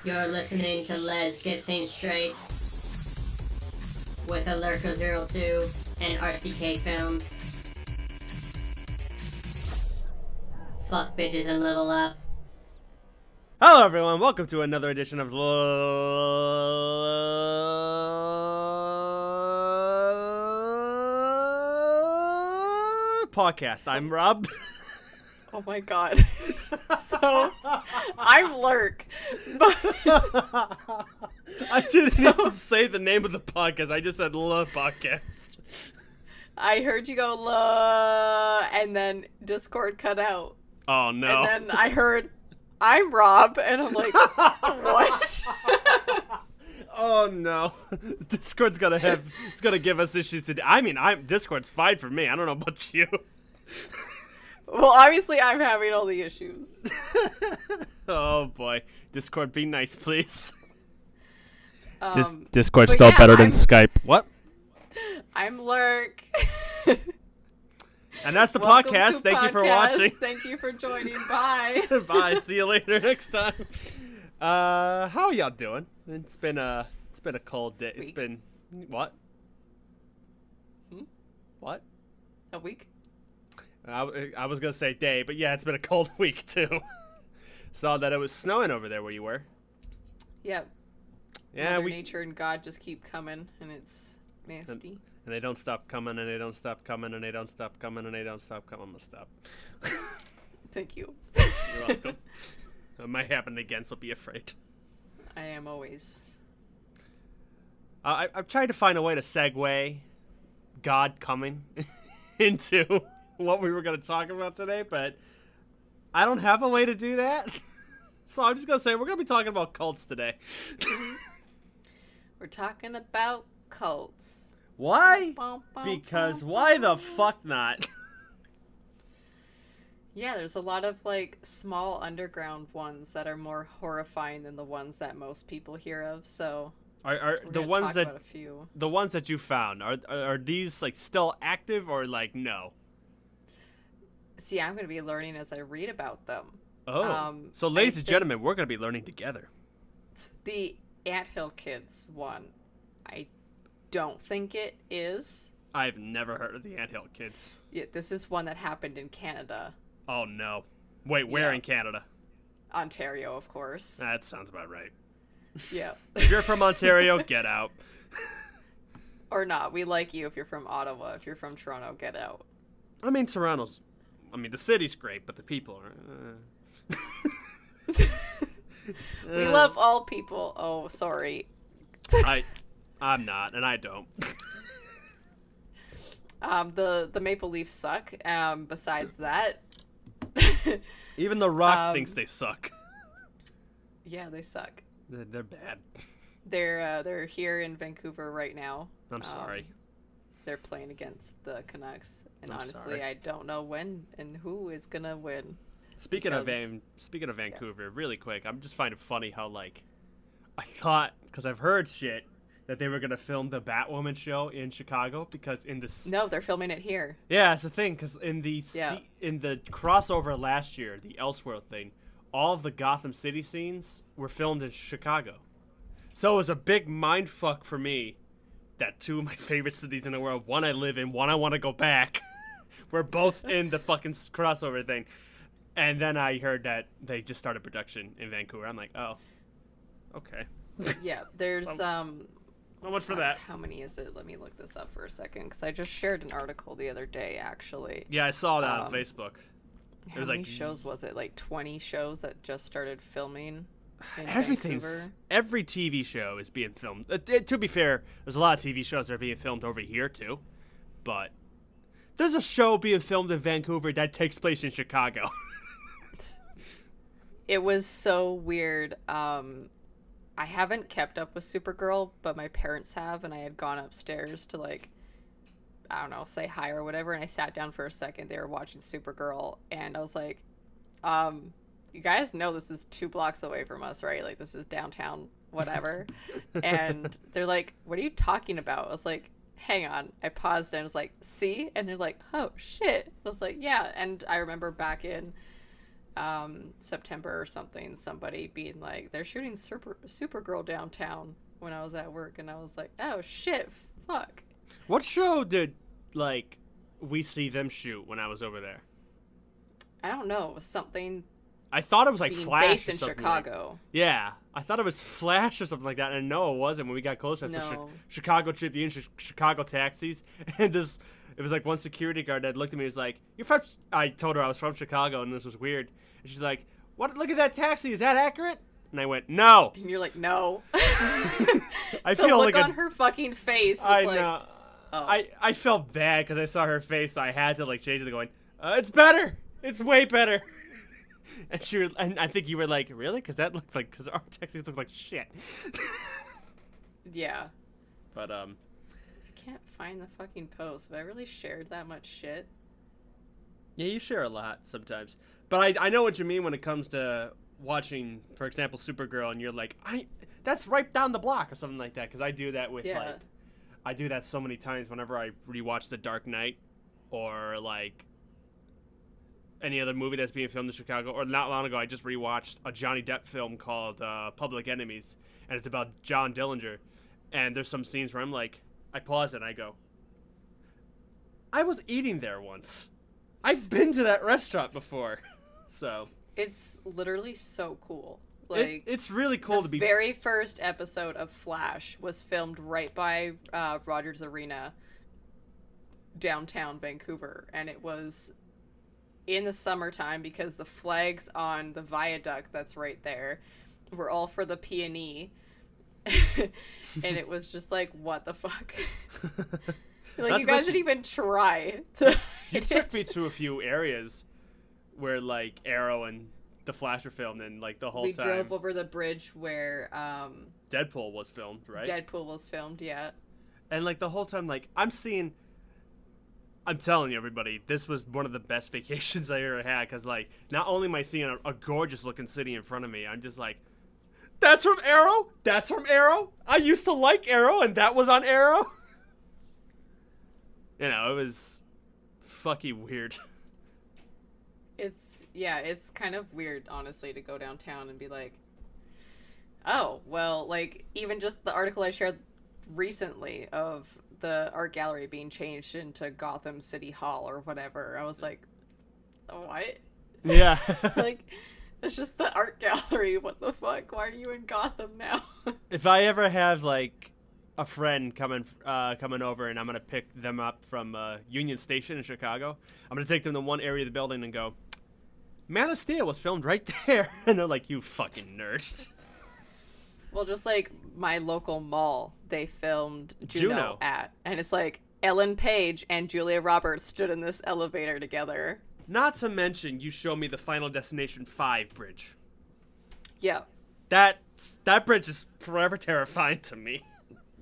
You're listening to Les Get Things Straight with Alerco02 and RCK Films. Fuck bitches and level up. Hello everyone, welcome to another edition of Podcast. I'm Rob. Oh my god. So, I'm Lurk. But I didn't even say the name of the podcast, I just said Podcast. I heard you go, "La," and then Discord cut out. Oh no. And then I heard, "I'm Rob," and I'm like, what? Oh no. Discord's it's gonna give us issues today. I mean, Discord's fine for me. I don't know about you. Well, obviously I'm having all the issues. Oh boy. Discord, be nice, please. Discord's still better than Skype. What? I'm Lurk. And that's the Welcome podcast. to Thank you for podcast. watching. Thank you for joining. Bye. Bye. See you later next time. How are y'all doing? It's been a cold day. It's Week. been what? Hmm? What? A week? I was gonna say day, but yeah, it's been a cold week too. Saw that it was snowing over there where you were. Yep. Yeah, Mother Nature and God just keep coming, and it's nasty. And they don't stop coming, and they don't stop coming, and they don't stop coming, and they don't stop coming. I'm gonna stop. Thank you. You're welcome. It might happen again, so be afraid. I am always. I've tried to find a way to segue God coming into what we were going to talk about today, but I don't have a way to do that. So I'm just going to say we're going to be talking about cults today. We're talking about cults. Why? Because why the fuck not? Yeah, there's a lot of like small underground ones that are more horrifying than the ones that most people hear of. So Are we're the gonna ones talk that about a few. the ones that you found are these like still active or like no? See, I'm going to be learning as I read about them. Oh, so ladies I and gentlemen, we're going to be learning together. The Anthill Kids one, I don't think it is. I've never heard of the Anthill Kids. Yeah, this is one that happened in Canada. Oh no! Wait, where Yeah. in Canada? Ontario, of course. That sounds about right. Yeah. If you're from Ontario, get out. Or not. We like you if you're from Ottawa. If you're from Toronto, get out. I mean, the city's great, but the people are... We love all people. Oh, sorry. I'm not, and I don't. The Maple Leafs suck. Besides that... Even The Rock thinks they suck. Yeah, they suck. They're bad. They're here in Vancouver right now. I'm sorry. They're playing against the Canucks, and I'm honestly, sorry. I don't know when and who is gonna win. Speaking of Vancouver, really quick, I'm just finding it funny how like I thought, because I've heard shit that they were gonna film the Batwoman show in Chicago because in this. No, they're filming it here. Yeah, it's the thing because in the crossover last year, the Elseworld thing, all of the Gotham City scenes were filmed in Chicago. So it was a big mind fuck for me that two of my favorite cities in the world, one I live in, one I want to go back, were both in the fucking crossover thing. And then I heard that they just started production in Vancouver. I'm like, oh, okay. Yeah, there's So much for that. How many is it? Let me look this up for a second because I just shared an article the other day actually. Yeah, I saw that on Facebook. How many shows was it? Like 20 shows that just started filming in Vancouver? Every TV show is being filmed. To be fair, there's a lot of TV shows that are being filmed over here too, but there's a show being filmed in Vancouver that takes place in Chicago. It was so weird. I haven't kept up with Supergirl, but my parents have, and I had gone upstairs to like, I don't know, say hi or whatever, and I sat down for a second. They were watching Supergirl, and I was like, you guys know this is 2 blocks away from us, right? Like, this is downtown, whatever. And they're like, what are you talking about? I was like, hang on. I paused and I was like, see? And they're like, oh, shit. I was like, yeah. And I remember back in September or something, somebody being like, they're shooting Supergirl downtown when I was at work, and I was like, oh shit, fuck. What show did, like, we see them shoot when I was over there? I don't know. It was something. I thought it was like being Flash based or in something Chicago. Like, yeah, I thought it was Flash or something like that, and no, it wasn't. When we got closer, I saw Chicago Tribune, Chicago taxis, and this. It was like one security guard that looked at me and was like, "You're from?" I told her I was from Chicago, and this was weird. And she's like, "What? Look at that taxi. Is that accurate?" And I went, "No." And you're like, "No." I feel like on her fucking face was I like, know. Oh. I felt bad because I saw her face, so I had to like change it. Going, "It's better. It's way better." And I think you were like, "Really?" Because that looked like our taxis looked like shit. Yeah. But I can't find the fucking post. Have I really shared that much shit? Yeah, you share a lot sometimes. But I know what you mean when it comes to watching, for example, Supergirl, and you're like, that's right down the block or something like that. Because I do that with like, I do that so many times whenever I rewatch The Dark Knight, or like any other movie that's being filmed in Chicago. Or not long ago, I just rewatched a Johnny Depp film called Public Enemies, and it's about John Dillinger. And there's some scenes where I'm like, I pause it and I go, I was eating there once. I've been to that restaurant before. So it's literally so cool. Like, it's really cool to be. The very first episode of Flash was filmed right by Rogers Arena, downtown Vancouver, and it was in the summertime because the flags on the viaduct that's right there were all for the PNE. And it was just like, what the fuck? Like, you guys didn't even try to. You took me to a few areas where like Arrow and the Flash were filmed, and like the whole time. We drove over the bridge where Deadpool was filmed, right? Deadpool was filmed, yeah. And like the whole time, like I'm telling you, everybody, this was one of the best vacations I ever had, because like not only am I seeing a gorgeous looking city in front of me, I'm just like, that's from Arrow? That's from Arrow? I used to like Arrow, and that was on Arrow? You know, it was fucking weird. It's kind of weird, honestly, to go downtown and be like, oh, well, like, even just the article I shared recently of the art gallery being changed into Gotham City Hall or whatever, I was like, what? Yeah. Like, it's just the art gallery. What the fuck? Why are you in Gotham now? If I ever have, like, a friend coming over, and I'm gonna pick them up from Union Station in Chicago, I'm gonna take them to one area of the building and go, Man of Steel was filmed right there. And they're like, you fucking nerd. Well, just like my local mall, they filmed Juno at, and it's like Ellen Page and Julia Roberts stood in this elevator together. Not to mention, you show me the Final Destination 5 bridge. Yeah. That bridge is forever terrifying to me.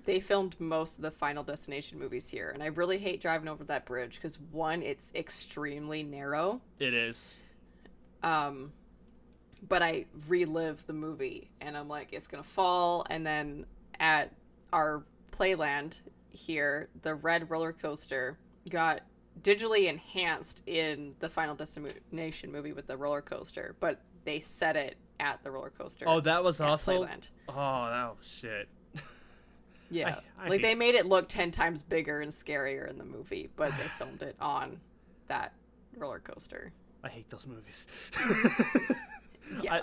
They filmed most of the Final Destination movies here, and I really hate driving over that bridge because, one, it's extremely narrow. It is. But I relive the movie, and I'm like, it's gonna fall, and then at our Playland here, the red roller coaster got digitally enhanced in the Final Destination movie with the roller coaster, but they set it at the roller coaster. Oh, that was awesome. Playland. Oh, that was shit. Yeah, like they made it look 10 times bigger and scarier in the movie, but they filmed it on that roller coaster. I hate those movies. Yeah.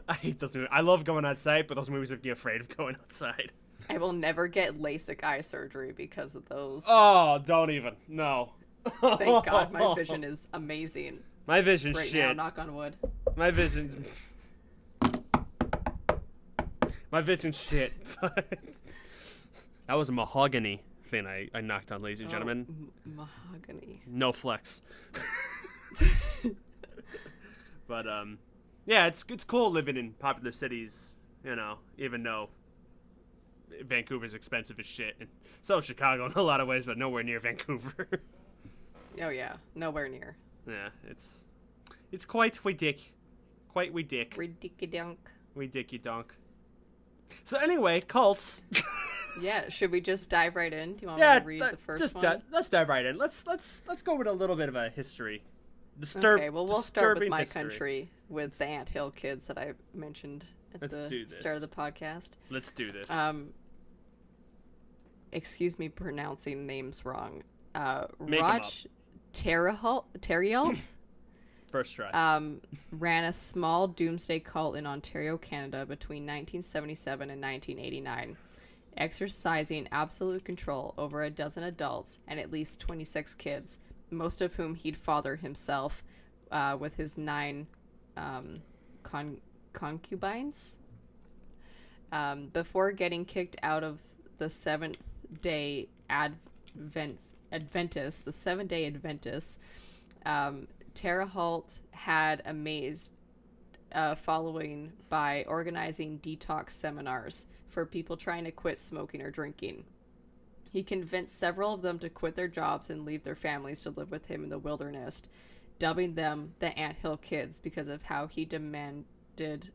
I hate those movies. I love going outside, but those movies make me afraid of going outside. I will never get LASIK eye surgery because of those. Oh, don't even. No. Thank God, my vision is amazing. My vision's right shit. now, knock on wood. My vision's shit. That was a mahogany thing I knocked on, ladies and gentlemen. Mahogany. No flex. But yeah, it's cool living in popular cities, you know, even though Vancouver's expensive as shit, and so is Chicago in a lot of ways, but nowhere near Vancouver. Oh yeah, nowhere near. Yeah, it's quite ridiculous. Quite ridiculous. Ridiculous. Ridiculous. So anyway, cults. Yeah, should we just dive right in? Do you want me to read the first one? Let's dive right in. Let's go with a little bit of a history Okay, well, we'll start with my history. country with the Anthill kids that I mentioned at the start of the podcast. Let's do this. Excuse me pronouncing names wrong. Make 'em Roch up. Terrialt First try. ran a small doomsday cult in Ontario, Canada between 1977 and 1989, exercising absolute control over a dozen adults and at least 26 kids, most of whom he'd fathered himself with his 9 concubines. Before getting kicked out of the Seventh-day Adventists, the Seven-day Adventists, Terahalt had amazed following by organizing detox seminars for people trying to quit smoking or drinking. He convinced several of them to quit their jobs and leave their families to live with him in the wilderness, dubbing them the Anthill Kids because of how he demanded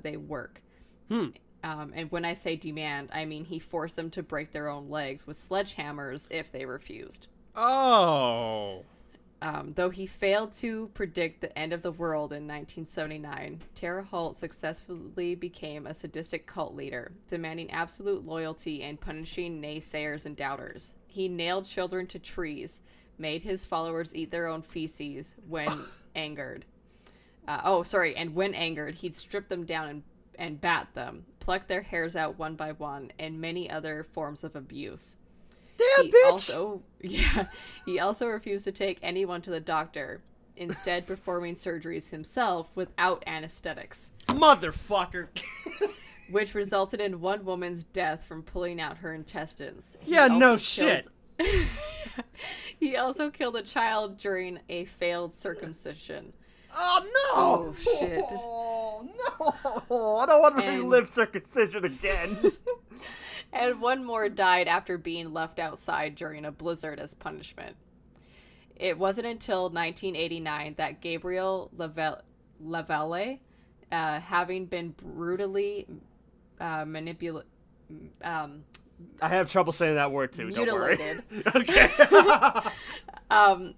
they work. And when I say demand, I mean he forced them to break their own legs with sledgehammers if they refused. Oh. Though he failed to predict the end of the world in 1979, Terahalt successfully became a sadistic cult leader, demanding absolute loyalty and punishing naysayers and doubters. He nailed children to trees, made his followers eat their own feces when angered. And when angered, he'd strip them down and bat them, pluck their hairs out one by one, and many other forms of abuse. Damn, bitch! He also refused to take anyone to the doctor, instead performing surgeries himself without anesthetics. Motherfucker! Which resulted in one woman's death from pulling out her intestines. Shit! He also killed a child during a failed circumcision. Oh, no! Oh, shit. Oh, no! I don't want to relive circumcision again. And one more died after being left outside during a blizzard as punishment. It wasn't until 1989 that Gabriel Lavelle, having been brutally manipulated... I have trouble saying that word, too. Mutilated. Don't worry. Okay.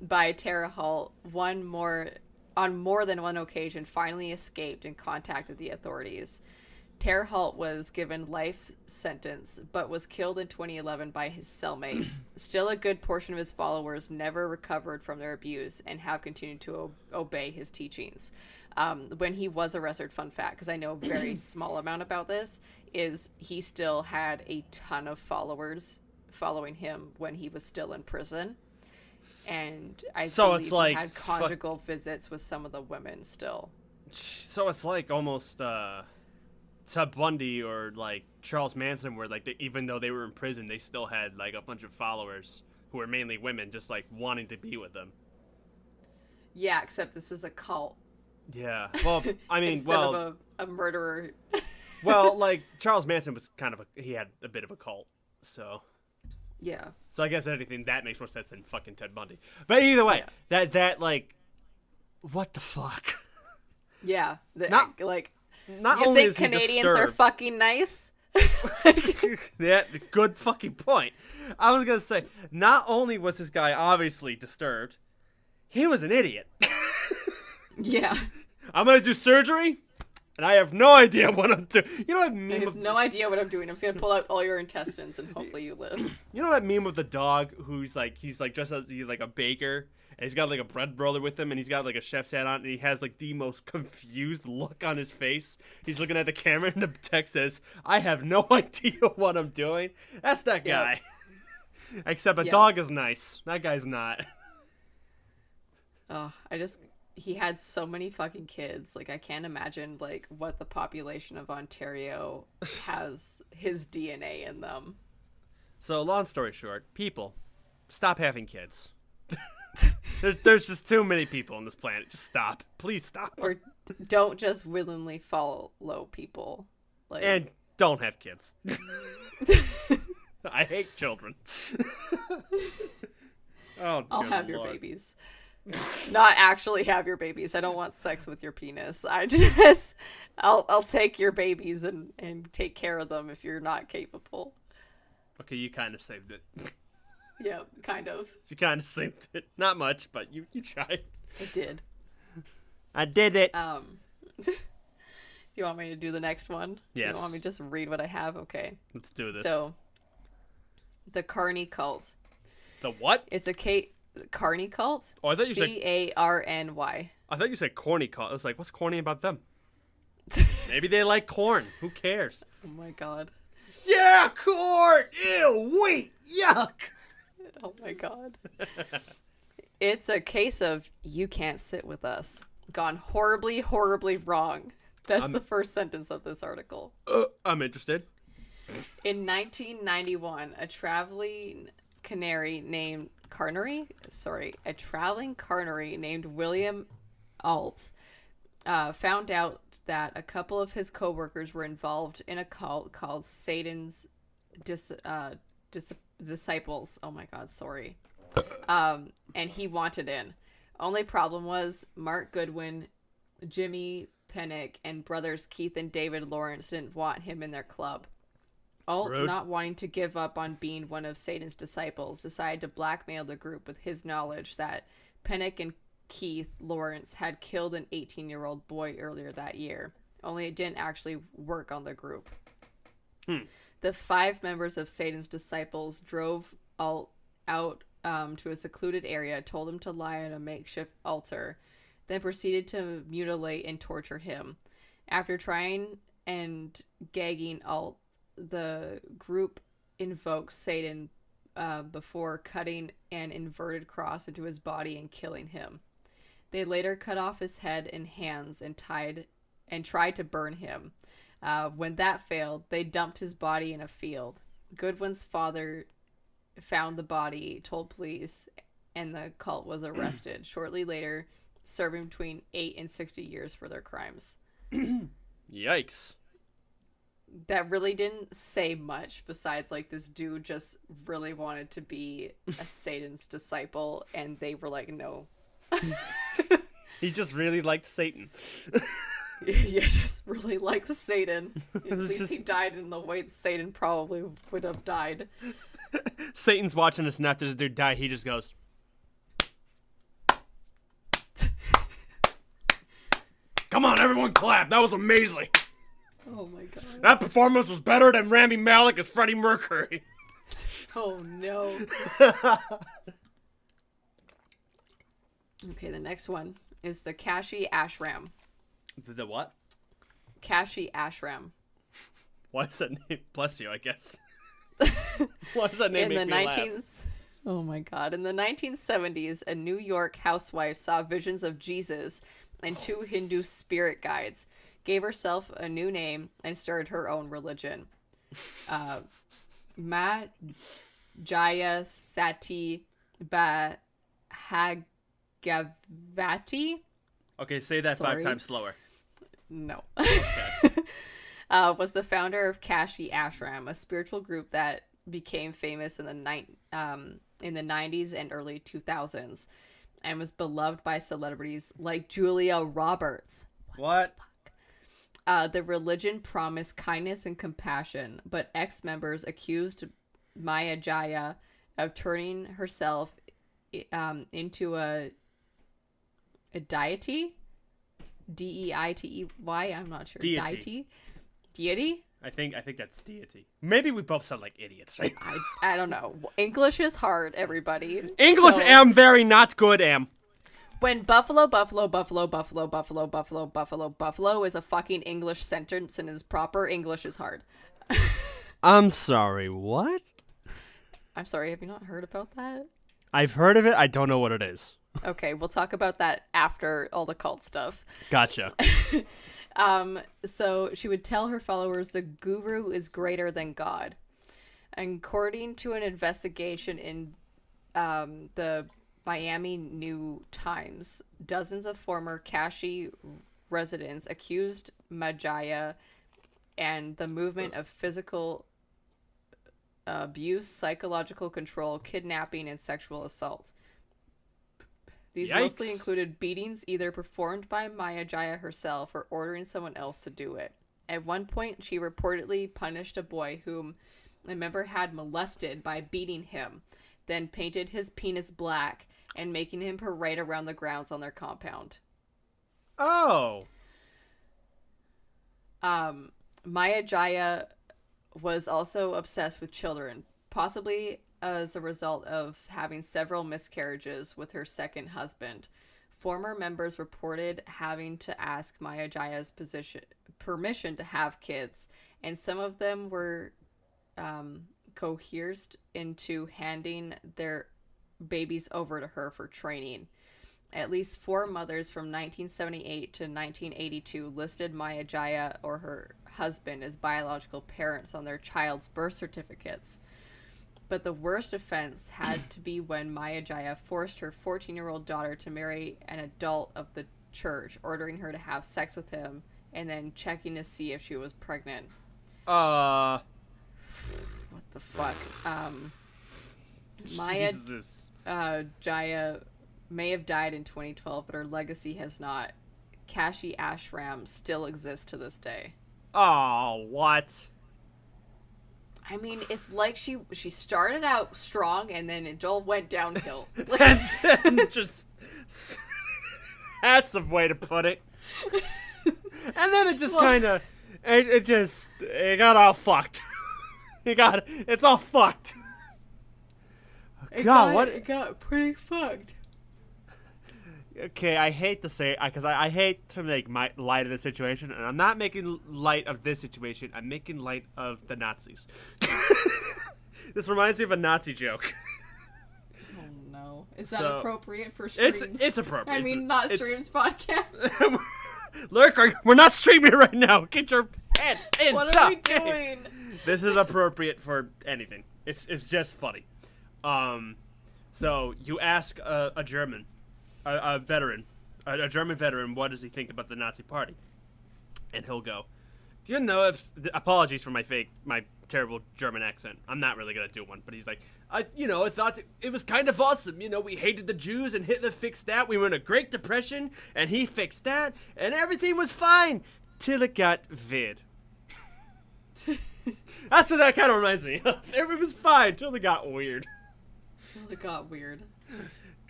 By Terahalt, on more than one occasion, finally escaped and contacted the authorities. Terahalt was given life sentence, but was killed in 2011 by his cellmate. Still, a good portion of his followers never recovered from their abuse and have continued to obey his teachings. When he was arrested, fun fact, because I know a very small amount about this, is he still had a ton of followers following him when he was still in prison. And I believe it's like he had conjugal visits with some of the women still. So it's like almost Ted Bundy or like Charles Manson, where like even though they were in prison, they still had like a bunch of followers who were mainly women, just like wanting to be with them. Yeah, except this is a cult. Yeah. Well, I mean, instead of a murderer. Well, like Charles Manson was he had a bit of a cult, so. Yeah. So I guess anything that makes more sense than fucking Ted Bundy. But either way, that like, what the fuck? Yeah. Not you only think is he Canadians disturbed, are fucking nice? Yeah, good fucking point. I was gonna say, not only was this guy obviously disturbed, he was an idiot. Yeah. I'm gonna do surgery, and I have no idea what I'm doing. You know that meme? I have no idea what I'm doing. I'm just gonna pull out all your intestines and hopefully you live. You know that meme of the dog who's like he's dressed as like a baker, and he's got like a bread roller with him, and he's got like a chef's hat on, and he has like the most confused look on his face. He's looking at the camera, and the text says, "I have no idea what I'm doing." That's that guy. Yep. Except a dog is nice. That guy's not. Oh, he had so many fucking kids. Like, I can't imagine, like, what the population of Ontario has his DNA in them. So, long story short, people, stop having kids. There's just too many people on this planet. Just stop. Please stop. Or don't just willingly follow people. Like... And don't have kids. I hate children. Oh, I'll have Lord. your babies. Not actually have your babies. I don't want sex with your penis. I'll take your babies and take care of them if you're not capable. Okay, you kind of saved it. Yeah, kind of. You kind of synced it. Not much, but you tried. I did. I did it. Do you want me to do the next one? Yes. You want me to just read what I have? Okay. Let's do this. So, the Carney cult. The what? It's a Carney cult? Oh, I thought you said... Carny. I thought you said corny cult. I was like, what's corny about them? Maybe they like corn. Who cares? Oh my god. Yeah, corn! Ew, wait, yuck! Oh my god. It's a case of you can't sit with us. Gone horribly, horribly wrong. That's the first sentence of this article. I'm interested. In 1991, a traveling canary named William Alt found out that a couple of his coworkers were involved in a cult called Satan's Disciples. Oh my god, sorry. And he wanted in. Only problem was Mark Goodwin, Jimmy Pennick, and brothers Keith and David Lawrence didn't want him in their club. Alt, not wanting to give up on being one of Satan's disciples, decided to blackmail the group with his knowledge that Pennick and Keith Lawrence had killed an 18-year-old boy earlier that year. Only it didn't actually work on the group. The 5 members of Satan's disciples drove Alt out to a secluded area, told him to lie on a makeshift altar, then proceeded to mutilate and torture him. After trying and gagging Alt, the group invokes Satan before cutting an inverted cross into his body and killing him. They later cut off his head and hands and tried to burn him. When that failed, they dumped his body in a field. Goodwin's father found the body, told police, and the cult was arrested. Shortly later, serving between 8 and 60 years for their crimes. Yikes. That really didn't say much besides, like, this dude just really wanted to be a Satan's disciple, and they were like, no. He just really liked Satan. Yeah, just really liked Satan. At least he died in the way Satan probably would have died. Satan's watching this, and after this dude died, he just goes... Come on, everyone clap. That was amazing. Oh my god. That performance was better than Rami Malek as Freddie Mercury. Oh no. Okay, the next one is the Kashi Ashram. The what? Kashi Ashram. Why is that name? Bless you, I guess. Why does that name make me laugh? Oh my god. In the 1970s, a New York housewife saw visions of Jesus and 2 Hindu spirit guides, gave herself a new name, and started her own religion. Jaya Sati Bhagavati. Okay, say that 5 times slower. No. Okay. Was the founder of Kashi Ashram, a spiritual group that became famous in the 90s and early 2000s, and was beloved by celebrities like Julia Roberts. What? The religion promised kindness and compassion, but ex-members accused Maya Jaya of turning herself into a deity? D-E-I-T-E-Y? I'm not sure. Deity? Deity? I think that's deity. Maybe we both sound like idiots, right? I don't know. English is hard, everybody. English am very not good, am. When buffalo is a fucking English sentence and is proper, English is hard. I'm sorry, what? I'm sorry, have you not heard about that? I've heard of it, I don't know what it is. Okay, we'll talk about that after all the cult stuff. Gotcha. So she would tell her followers the guru is greater than God. According to an investigation in the Miami New Times, dozens of former Kashi residents accused Majaya and the movement of physical abuse, psychological control, kidnapping, and sexual assault. These mostly included beatings either performed by Maya Jaya herself or ordering someone else to do it. At one point, she reportedly punished a boy whom a member had molested by beating him. then painted his penis black and making him parade around the grounds on their compound. Oh. Maya Jaya was also obsessed with children, possibly as a result of having several miscarriages with her second husband. Former members reported having to ask Maya Jaya's permission to have kids, and some of them were coerced into handing their babies over to her for training. At least 4 mothers from 1978 to 1982 listed Maya Jaya or her husband as biological parents on their child's birth certificates. But the worst offense had to be when Maya Jaya forced her 14-year-old daughter to marry an adult of the church, ordering her to have sex with him and then checking to see if she was pregnant. What the fuck? Maya Jaya may have died in 2012, but her legacy has not. Kashi Ashram still exists to this day. Oh, what? I mean, it's like she started out strong and then it all went downhill. And then just... That's a way to put it. And then it just kind of... It got all fucked. It's all fucked. It got pretty fucked. Okay, I hate to say it, because I hate to make light of the situation, and I'm not making light of this situation. I'm making light of the Nazis. This reminds me of a Nazi joke. Oh, no. Is that appropriate for streams? It's appropriate. I mean, not streams, podcast. Lurk, we're not streaming right now. Get your head in. What are we doing? This is appropriate for anything. It's just funny. So you ask a German, a veteran, a German veteran, what does he think about the Nazi Party? And he'll go, do you know if... Apologies for my terrible German accent. I'm not really going to do one, but he's like, I thought it was kind of awesome. We hated the Jews and Hitler fixed that. We were in a Great Depression and he fixed that and everything was fine till it got vid. That's what that kind of reminds me of. It was fine till it got weird. Till it got weird.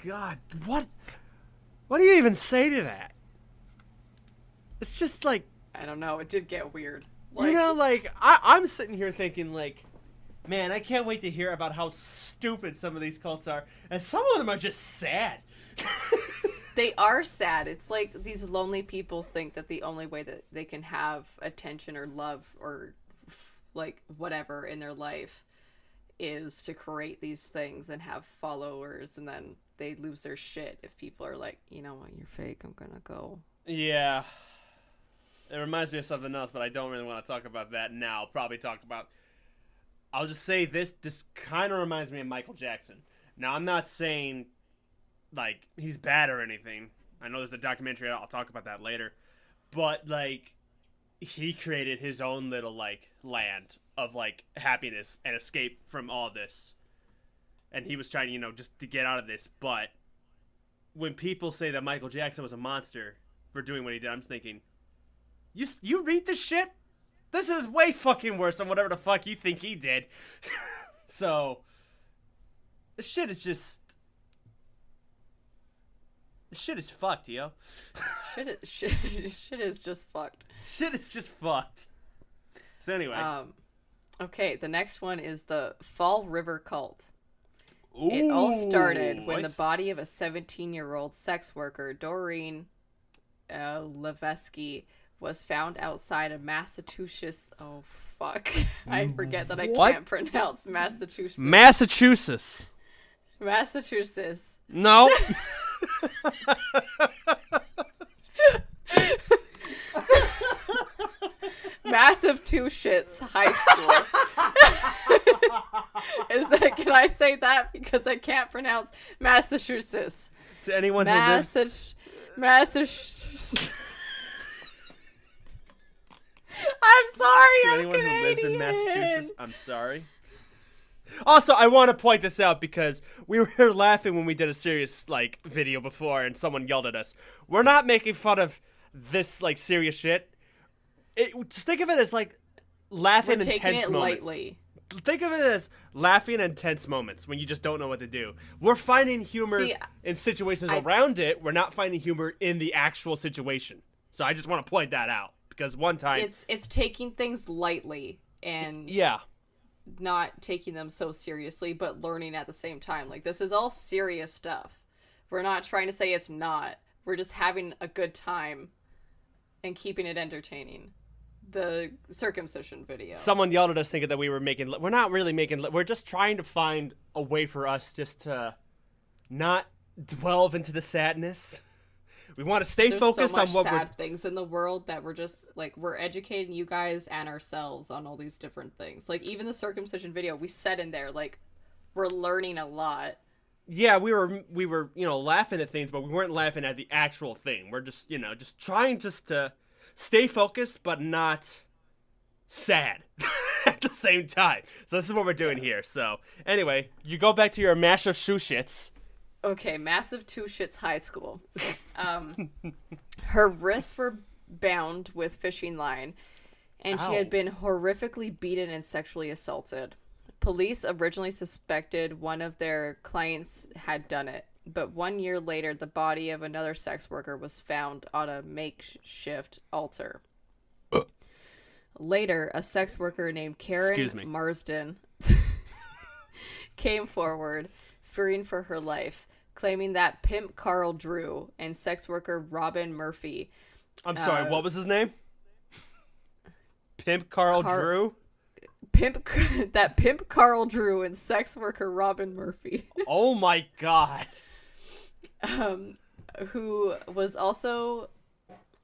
God, what do you even say to that? It's just like... I don't know. It did get weird. I'm sitting here thinking, man, I can't wait to hear about how stupid some of these cults are. And some of them are just sad. They are sad. It's like these lonely people think that the only way that they can have attention or love or, whatever in their life is to create these things and have followers, and then they lose their shit if people are like, you know what, you're fake, I'm gonna go. Yeah. It reminds me of something else, but I don't really want to talk about that now. I'll just say this kind of reminds me of Michael Jackson. Now, I'm not saying, he's bad or anything. I know there's a documentary, I'll talk about that later. But, he created his own little, land of, happiness and escape from all this. And he was trying, just to get out of this. But when people say that Michael Jackson was a monster for doing what he did, I'm just thinking, you read this shit? This is way fucking worse than whatever the fuck you think he did. So, this shit is just... This shit is fucked, yo. Shit is just fucked. Shit is just fucked. So anyway. Okay, the next one is the Fall River Cult. Ooh, it all started when the body of a 17-year-old sex worker, Doreen Levesky, was found outside of Massachusetts. Oh, fuck. I forget that I can't pronounce Massachusetts. Massachusetts. No. Massive two shits high school. Can I say that because I can't pronounce Massachusetts? To anyone who lives... Massachusetts. I'm sorry, to I'm anyone Canadian. who lives in Massachusetts, I'm sorry. Also, I want to point this out because we were laughing when we did a serious video before and someone yelled at us. We're not making fun of this serious shit. Just think of it as laughing in tense moments. Lightly. think of it as laughing in tense moments when you just don't know what to do. We're finding humor in situations around it. We're not finding humor in the actual situation. So I just want to point that out because one time it's taking things lightly and not taking them so seriously, but learning at the same time. Like, this is all serious stuff. We're not trying to say it's not. We're just having a good time and keeping it entertaining. The circumcision video. Someone yelled at us thinking that we were making... We're not really making... We're just trying to find a way for us just to not delve into the sadness. We want to stay focused on what sad things in the world that we're just, like, we're educating you guys and ourselves on all these different things. Like, even the circumcision video, we said in there, like, we're learning a lot. Yeah, we were, laughing at things, but we weren't laughing at the actual thing. We're just, just trying to stay focused, but not sad at the same time. So this is what we're doing here. So anyway, you go back to your massive shoe shits. Okay, massive two shits high school. Her wrists were bound with fishing line, and she had been horrifically beaten and sexually assaulted. Police originally suspected one of their clients had done it, but 1 year later, the body of another sex worker was found on a makeshift altar. Later, a sex worker named Karen Marsden came forward, fearing for her life, claiming that pimp Carl Drew and sex worker Robin Murphy... I'm sorry, what was his name? Pimp Carl Drew? Pimp Carl Drew and sex worker Robin Murphy. Oh my god. Who was also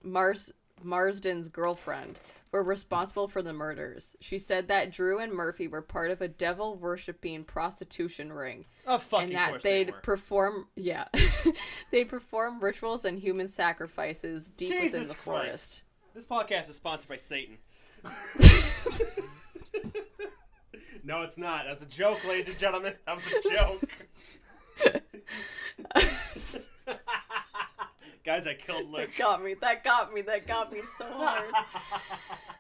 Marsden's girlfriend, were responsible for the murders. She said that Drew and Murphy were part of a devil-worshipping prostitution ring. Oh, fucking and that course they'd they were. perform they'd perform rituals and human sacrifices deep within the forest. This podcast is sponsored by Satan. No, it's not. That was a joke, ladies and gentlemen. That was a joke. Guys, I killed Lurk. That got me so hard.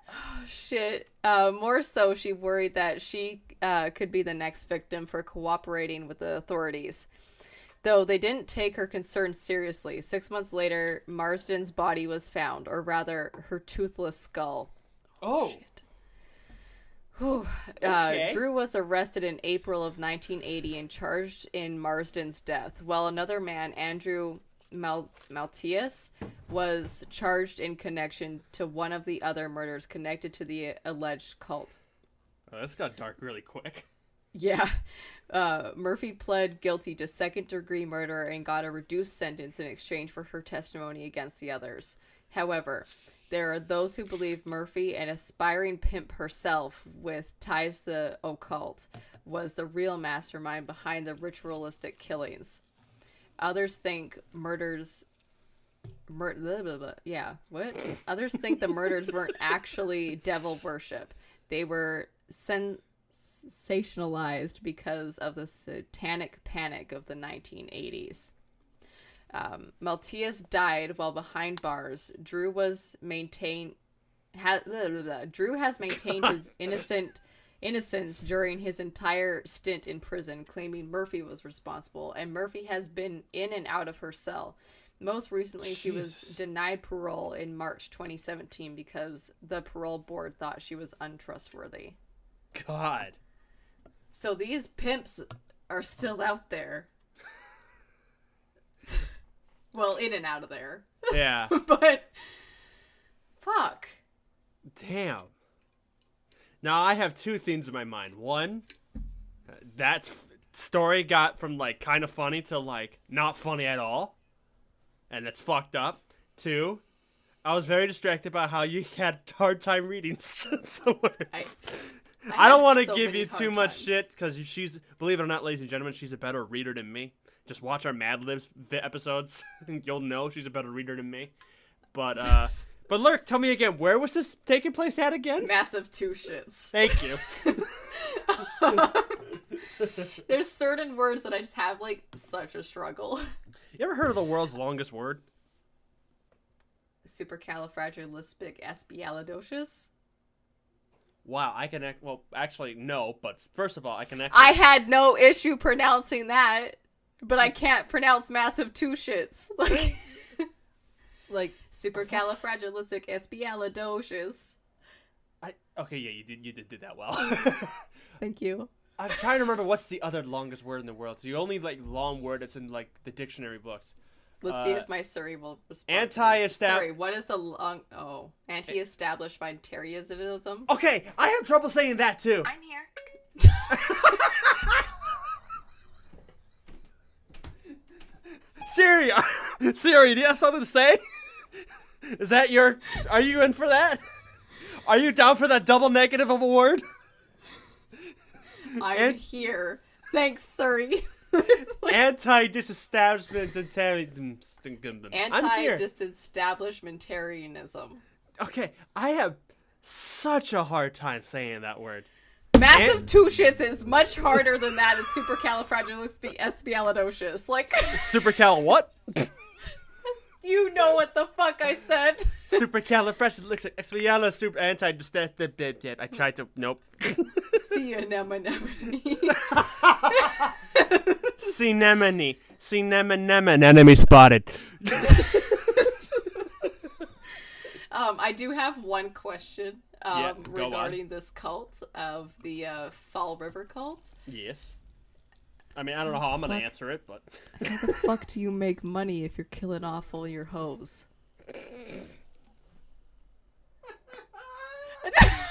Oh, shit. More so, she worried that she could be the next victim for cooperating with the authorities. Though they didn't take her concerns seriously. 6 months later, Marsden's body was found, or rather, her toothless skull. Oh. Shit. Okay. Drew was arrested in April of 1980 and charged in Marsden's death, while another man, Andrew Maltius, was charged in connection to one of the other murders connected to the alleged cult. Oh, this got dark really quick. Yeah. Murphy pled guilty to second-degree murder and got a reduced sentence in exchange for her testimony against the others. However, there are those who believe Murphy, an aspiring pimp herself with ties to the occult, was the real mastermind behind the ritualistic killings. Others think Others think the murders weren't actually devil worship. They were sensationalized because of the satanic panic of the 1980s. Maltius died while behind bars. Drew has maintained his innocence during his entire stint in prison, claiming Murphy was responsible, and Murphy has been in and out of her cell. Most recently, she was denied parole in March 2017 because the parole board thought she was untrustworthy. God. So these pimps are still out there. Well, in and out of there. Yeah. But, fuck. Damn. Now, I have two things in my mind. One, that story got from, like, kind of funny to, like, not funny at all. And it's fucked up. Two, I was very distracted by how you had a hard time reading some words. I don't want to give you too much shit, because she's, believe it or not, ladies and gentlemen, she's a better reader than me. Just watch our Mad Libs episodes, and you'll know she's a better reader than me. But Lurk, tell me again, where was this taking place at again? Massive two shits. Thank you. There's certain words that I just have, like, such a struggle. You ever heard of the world's longest word? Supercalifragilisticexpialidocious? Wow, I can well, actually no, but first of all, I can I had no issue pronouncing that, but I can't pronounce massive two shits. Like supercalifragilisticexpialidocious. Okay, yeah, you did that well. Thank you. I'm trying to remember what's the other longest word in the world. It's the only like long word that's in like the dictionary books. Let's see if my Surrey will respond. Anti-establish. Sorry, what is the long... Oh, anti-establishmentarianism? Okay, I have trouble saying that too. I'm here. Siri, do you have something to say? Is that your... Are you in for that? Are you down for that double negative of a word? I'm here. Thanks, Surrey. Anti-disestablishmentarianism. Okay, I have such a hard time saying that word. Massive two shits is much harder than that in supercalifragilisticexpialidocious. Like Supercal what? You know what the fuck I said. Supercalifragilisticexpialidocious super anti-disestablishment. I tried to... Nope. See anemone. See nemon, enemy spotted. I do have one question regarding on. this cult of the Fall River cult. Yes. I mean, I don't know how I'm going to answer it, but... How the fuck do you make money if you're killing off all your hoes?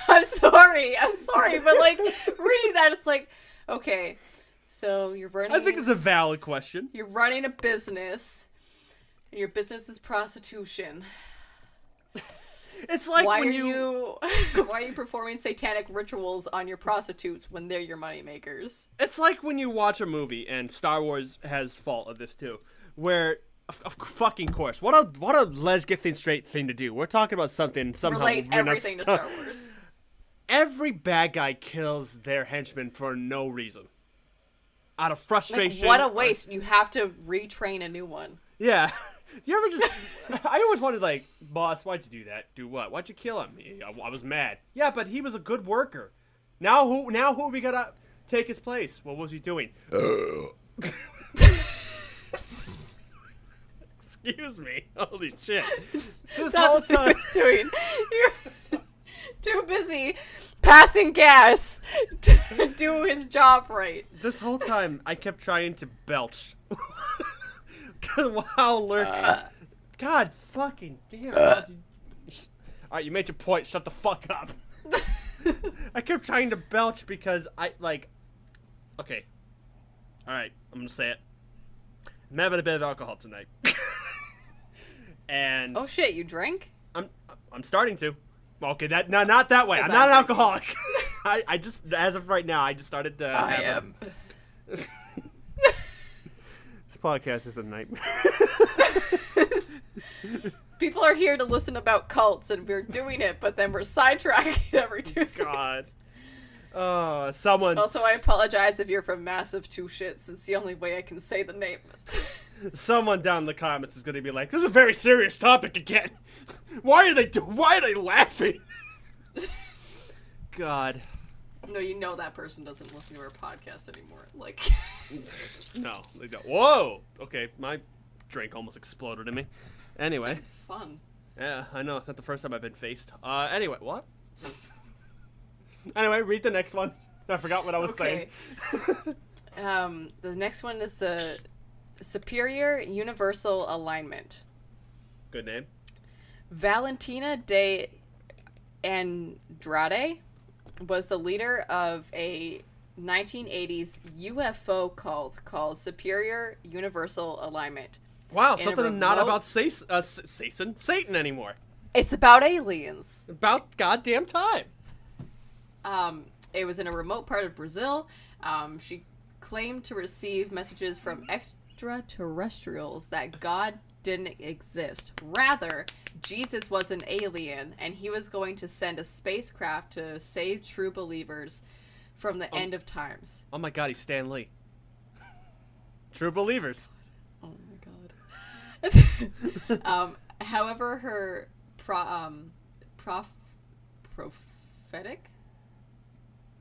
I'm sorry, but like, reading that, it's like, okay, so you're running... I think it's a valid question. You're running a business, and your business is prostitution. It's like why when are you performing satanic rituals on your prostitutes when they're your moneymakers? It's like when you watch a movie, and Star Wars has fault of this too, where of fucking course, what a let's get things straight thing to do. We're talking about something somehow relate everything to Star Wars. Every bad guy kills their henchmen for no reason, out of frustration. Like, what a waste! You have to retrain a new one. Yeah. You ever just... I always wondered, like, boss, why'd you do that? Do what? Why'd you kill him? I was mad. Yeah, but he was a good worker. Now who are we gonna take his place? What was he doing? Excuse me. Holy shit. That's what he was doing. You're too busy passing gas to do his job right. This whole time, I kept trying to belch. Wow, Lurk. God fucking damn. Alright, you made your point. Shut the fuck up. I kept trying to belch because okay. Alright, I'm gonna say it. I'm having a bit of alcohol tonight. And oh shit, you drank? I'm starting to. Okay, not that way. I'm not an alcoholic. I just, as of right now, I just started to have This podcast is a nightmare. People are here to listen about cults, and we're doing it, but then we're sidetracking every Tuesday. God. Oh, someone... Also, I apologize if you're from Massive Two Shits. It's the only way I can say the name. Someone down in the comments is going to be like, this is a very serious topic again. Why are they laughing? God. No, you know that person doesn't listen to our podcast anymore. Like... No, they don't. Whoa! Okay, my drink almost exploded in me. Anyway. It's fun. Yeah, I know. It's not the first time I've been faced. Anyway, what? Anyway, read the next one. I forgot what I was saying. The next one is a Superior Universal Alignment. Good name. Valentina de Andrade was the leader of a 1980s UFO cult called Superior Universal Alignment. Wow, something not about Satan anymore. It's about aliens. About goddamn time. It was in a remote part of Brazil. She claimed to receive messages from extraterrestrials that God didn't exist. Rather, Jesus was an alien, and he was going to send a spacecraft to save true believers from the end of times. Oh my god, he's Stan Lee. True believers. Oh my god. However, her prophetic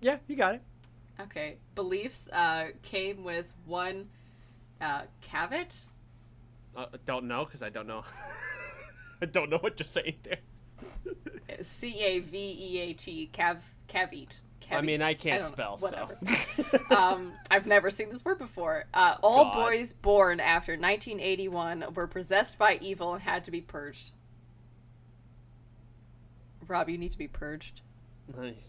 Yeah, you got it. Okay. Beliefs came with one caveat. Don't know, because I don't know. I don't know what you're saying there. Caveat. Caveat. I mean, I can't spell, whatever. so. I've never seen this word before. All God. boys born after 1981 were possessed by evil and had to be purged. Rob, you need to be purged.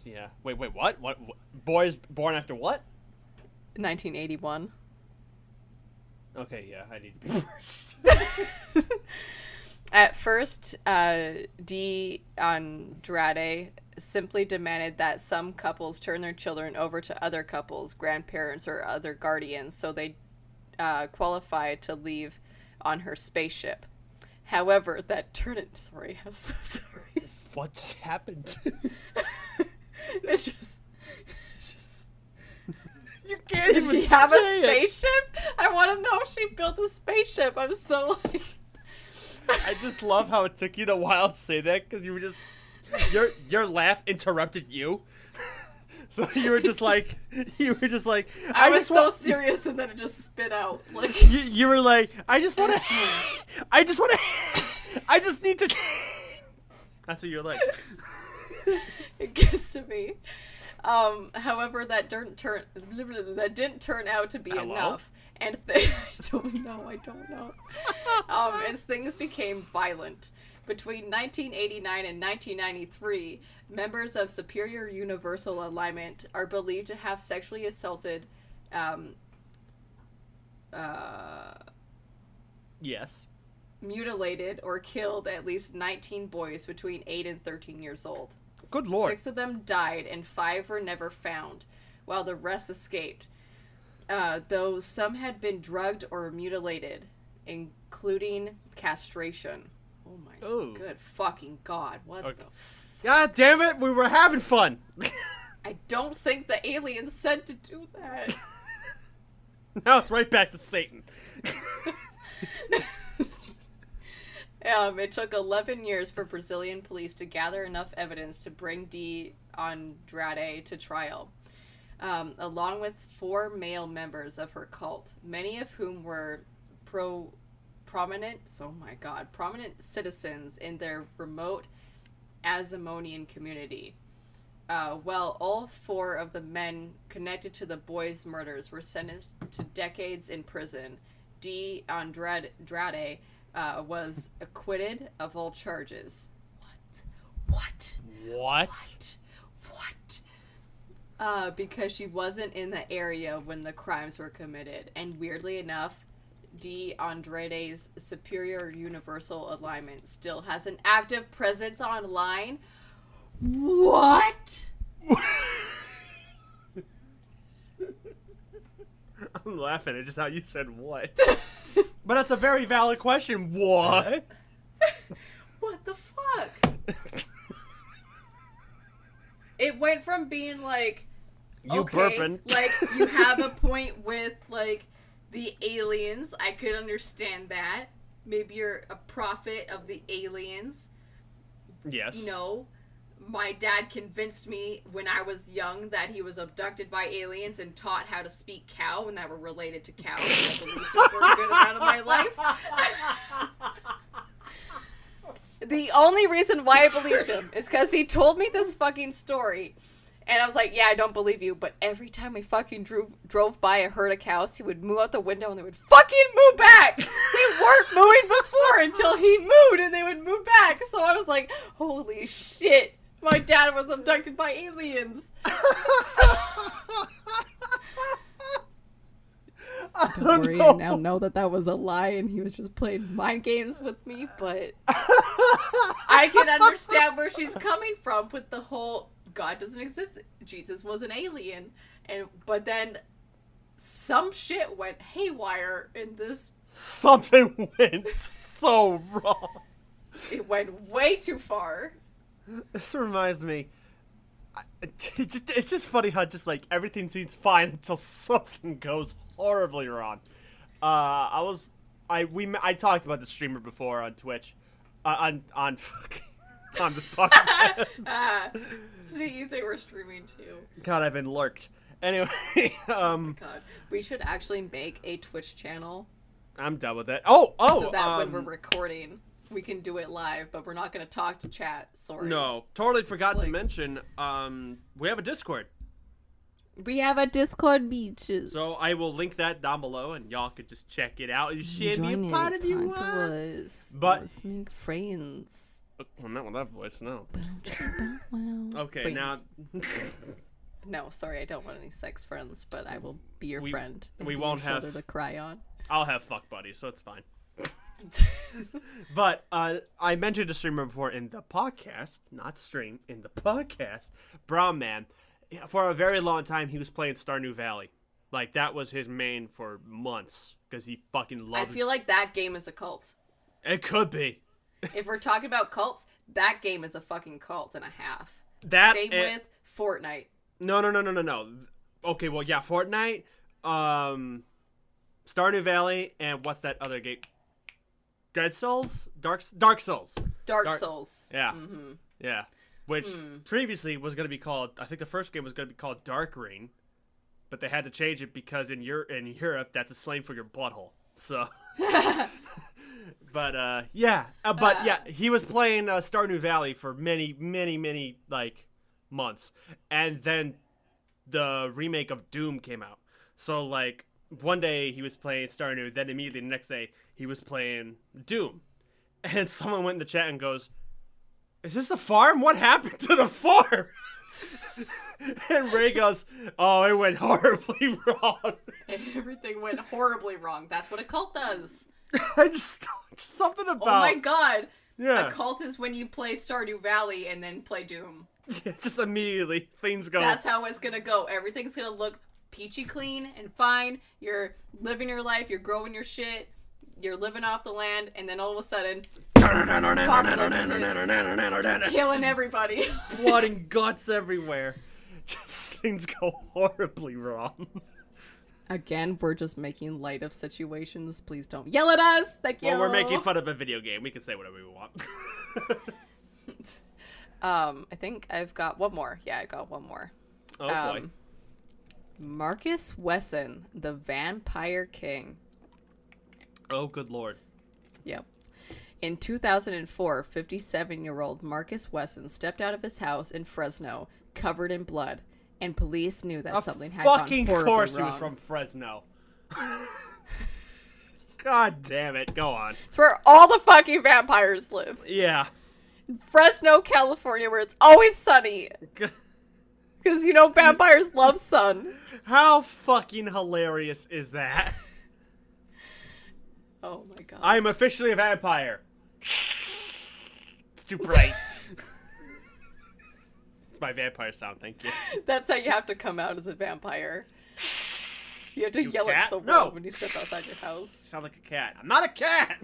Yeah. Wait, what? What? Boys born after what? 1981. Okay, yeah, I need to be purged. At first, Dee Andrade simply demanded that some couples turn their children over to other couples, grandparents, or other guardians, so they qualified to leave on her spaceship. However, that turned it. Sorry, I'm so sorry. What just happened? It's just. You can't Did even she have a say it. spaceship? I want to know if she built a spaceship. I'm so like. I just love how it took you a while to say that, because you were just your laugh interrupted you. So you were just like I was so serious, and then it just spit out. Like you were like, I just need to. That's what you're like. It gets to me. However, that didn't turn out to be enough, and I don't know. And things became violent. Between 1989 and 1993, members of Superior Universal Alignment are believed to have sexually assaulted. Yes. Mutilated or killed at least 19 boys between 8 and 13 years old. Good Lord. 6 of them died and 5 were never found, while the rest escaped. Though some had been drugged or mutilated, including castration. Oh my good fucking God. What the God damn it, we were having fun. I don't think the aliens said to do that. Now it's right back to Satan. It took 11 years for Brazilian police to gather enough evidence to bring Dee Andrade to trial, along with 4 male members of her cult, many of whom were prominent citizens in their remote Amazonian community. While all 4 of the men connected to the boys' murders were sentenced to decades in prison, Dee Andrade was acquitted of all charges. What? Because she wasn't in the area when the crimes were committed. And weirdly enough, Dee Andrade's Superior Universal Alignment still has an active presence online. What? I'm laughing at just how you said what. But that's a very valid question. What? What the fuck? It went from being like, you burping. Like, you have a point with, like, the aliens. I could understand that. Maybe you're a prophet of the aliens. Yes. You know, my dad convinced me when I was young that he was abducted by aliens and taught how to speak cow and that were related to cows. I believed him for a good amount of my life. The only reason why I believed him is because he told me this fucking story. And I was like, yeah, I don't believe you. But every time we fucking drove by a herd of cows, he would move out the window and they would fucking move back. They weren't moving before until he moved and they would move back. So I was like, holy shit. My dad was abducted by aliens. Don't worry, I now know that was a lie and he was just playing mind games with me. But I can understand where she's coming from with the whole God doesn't exist. Jesus was an alien. But then some shit went haywire in this. Something went so wrong. It went way too far. This reminds me. It's just funny how just like everything seems fine until something goes horribly wrong. I talked about the streamer before on Twitch, on on this podcast. See, you think we're streaming too? God, I've been lurked. Anyway, Oh my god, we should actually make a Twitch channel. I'm done with that. Oh, so that when we're recording, we can do it live, but we're not going to talk to chat. Sorry. No, totally forgot to mention. We have a Discord. We have a Discord, beaches. So I will link that down below, and y'all could just check it out and share me a part of you. But let's make friends. Well, not with that voice, no. Okay, friends. now. No, sorry, I don't want any sex friends, but I will be your friend. And we be won't your have shoulder to cry on. I'll have fuck buddies, so it's fine. But I mentioned a streamer before in the podcast, not stream, in the podcast. Brown Man, for a very long time, he was playing Stardew Valley. Like, that was his main for months, because he fucking loves. I feel like that game is a cult. It could be. If we're talking about cults, that game is a fucking cult and a half. Same with Fortnite. No. Okay, well, yeah, Fortnite, Stardew Valley, and what's that other game? Dead Souls? Dark Souls. Dark Souls. Yeah. Mm-hmm. Yeah. Which previously was going to be called, I think the first game was going to be called Dark Ring, but they had to change it because in Europe, that's a slang for your butthole. So. But, yeah. He was playing Stardew Valley for many, like, months. And then the remake of Doom came out. So, like, one day he was playing Stardew, then immediately the next day he was playing Doom. And someone went in the chat and goes, "Is this a farm? What happened to the farm?" And Ray goes, "Oh, it went horribly wrong." Everything went horribly wrong. That's what a cult does. I just something about. Oh my god. Yeah. A cult is when you play Stardew Valley and then play Doom. Yeah, just immediately things go. That's how it's gonna go. Everything's gonna look peachy clean and fine. You're living your life. You're growing your shit. You're living off the land, and then all of a sudden, killing everybody. Blood and guts everywhere. Just things go horribly wrong. Again, we're just making light of situations. Please don't yell at us. Thank you. Well, we're making fun of a video game. We can say whatever we want. I think I've got one more. Yeah, I got one more. Oh boy. Marcus Wesson, the Vampire King. Oh, good lord. Yep. In 2004, 57-year-old Marcus Wesson stepped out of his house in Fresno, covered in blood, and police knew that something had gone horribly wrong. Fucking course he was from Fresno. God damn it. Go on. It's where all the fucking vampires live. Yeah. In Fresno, California, where it's always sunny. Because, you know, vampires love sun. How fucking hilarious is that? Oh my god. I'm officially a vampire. It's too bright. It's my vampire sound, thank you. That's how you have to come out as a vampire. You have to yell cat? at the world No. when you step outside your house. Sound like a cat. I'm not a cat!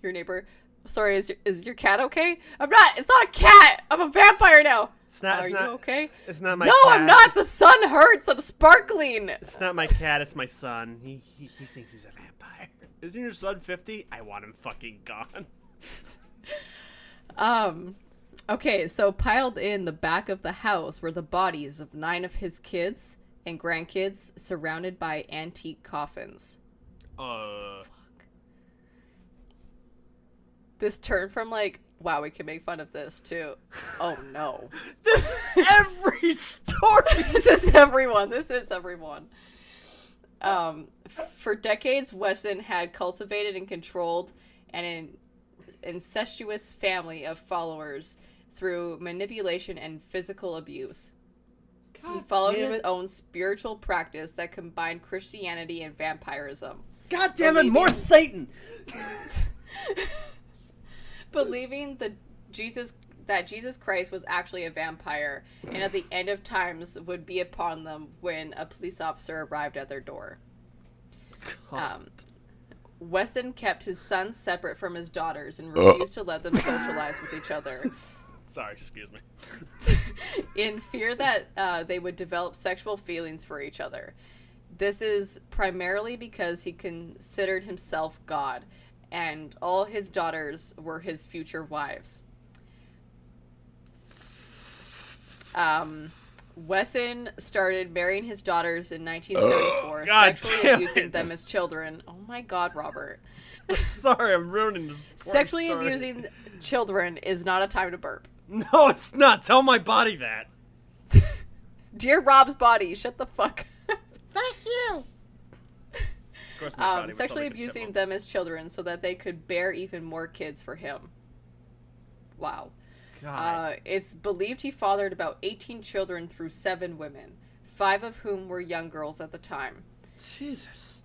Your neighbor, sorry, is your cat okay? I'm not, it's not a cat! I'm a vampire now! Are you okay? It's not my No, cat. I'm not! The sun hurts! I'm sparkling! It's not my cat, it's my son. He thinks he's a vampire. Isn't your son 50? I want him fucking gone. Okay, so piled in the back of the house were the bodies of 9 of his kids and grandkids surrounded by antique coffins. Fuck. This turned from like, wow, we can make fun of this, to, oh no. This is every story! This is everyone. For decades, Weston had cultivated and controlled an incestuous family of followers through manipulation and physical abuse. He followed his own spiritual practice that combined Christianity and vampirism. God damn it, more Satan! Believing that Jesus Christ was actually a vampire, and at the end of times would be upon them when a police officer arrived at their door. Weston kept his sons separate from his daughters and refused to let them socialize with each other. Sorry, excuse me. In fear that they would develop sexual feelings for each other. This is primarily because he considered himself God, and all his daughters were his future wives. Wesson started marrying his daughters in 1974, sexually abusing them as children. Oh my God, Robert. Sorry, I'm ruining this. Sexually abusing children is not a time to burp. No, it's not. Tell my body that. Dear Rob's body, shut the fuck up. Fuck you. Of course, my body was sexually like abusing them as children so that they could bear even more kids for him. Wow. God. It's believed he fathered about 18 children through 7 women, 5 of whom were young girls at the time. Jesus.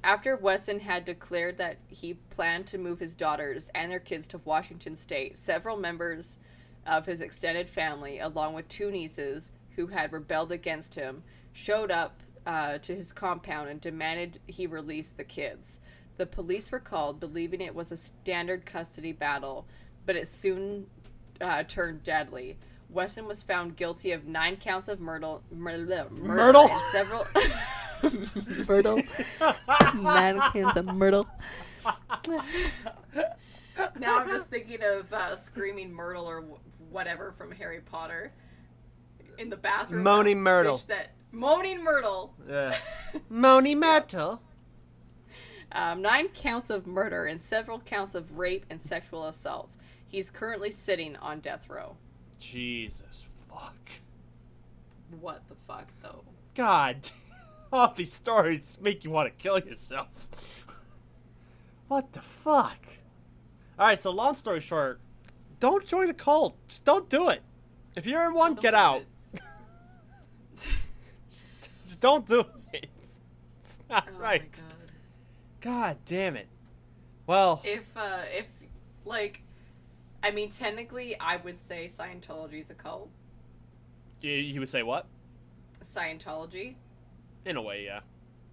After Wesson had declared that he planned to move his daughters and their kids to Washington State, several members of his extended family, along with 2 nieces who had rebelled against him, showed up to his compound and demanded he release the kids. The police were called, believing it was a standard custody battle, but it soon turned deadly. Wesson was found guilty of 9 counts of murder Myrtle? and several... Myrtle. 9 counts of myrtle. Now I'm just thinking of Screaming Myrtle or whatever from Harry Potter in the bathroom. Moaning Myrtle. Moaning Myrtle. Yeah. Moaning Myrtle. 9 counts of murder and several counts of rape and sexual assaults. He's currently sitting on death row. Jesus fuck. What the fuck, though? God. All these stories make you want to kill yourself. What the fuck? Alright, so long story short, don't join a cult. Just don't do it. If you're in one, get out. Just don't do it. It's not right. Oh my God. God damn it. Well, If like, I mean, technically, I would say Scientology's a cult. you would say what? Scientology. In a way, yeah.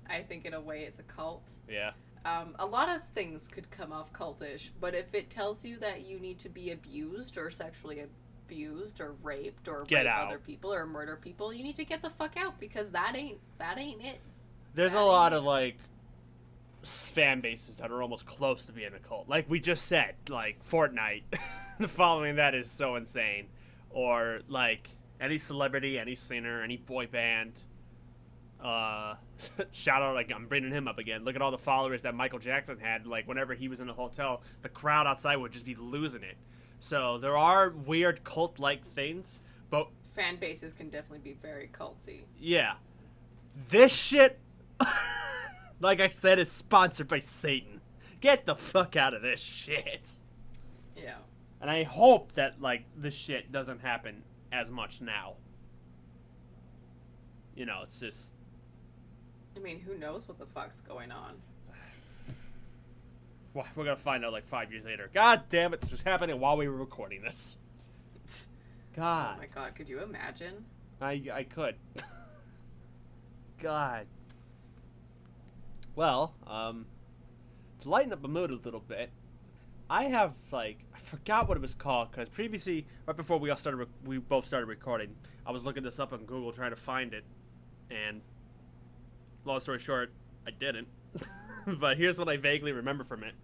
I think in a way it's a cult. Yeah. A lot of things could come off cultish, but if it tells you that you need to be abused or sexually abused or raped or Get rape out. other people or murder people, you need to get the fuck out because that ain't it. There's a lot of, like, fan bases that are almost close to being a cult. Like we just said, like, Fortnite. The following that is so insane. Or, like, any celebrity, any singer, any boy band. Shout out, like, I'm bringing him up again. Look at all the followers that Michael Jackson had. Like, whenever he was in a hotel, the crowd outside would just be losing it. So there are weird cult-like things, but Fan bases can definitely be very culty. yeah, this shit, like I said, is sponsored by Satan. Get the fuck out of this shit. Yeah. And I hope that, like, this shit doesn't happen as much now. You know, it's just... I mean, who knows what the fuck's going on? Well, we're gonna find out, like, 5 years later. God damn it, this was happening while we were recording this. God. Oh my God, could you imagine? I could. God. Well, to lighten up the mood a little bit, I have, like, I forgot what it was called, because previously, right before we both started recording, I was looking this up on Google trying to find it, and long story short, I didn't. But here's what I vaguely remember from it.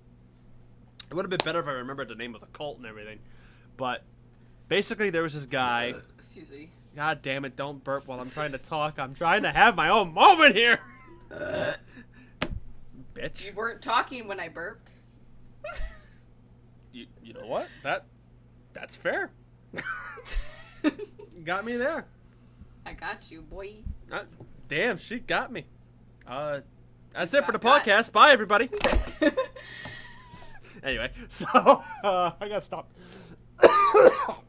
It would have been better if I remembered the name of the cult and everything, but basically there was this guy. Excuse me. God damn it, don't burp while I'm trying to talk. I'm trying to have my own moment here. Bitch. You weren't talking when I burped. You know what? That's fair. Got me there. I got you, boy. Damn, she got me. That's You it for the got podcast. Bye, everybody. Anyway, so I gotta stop.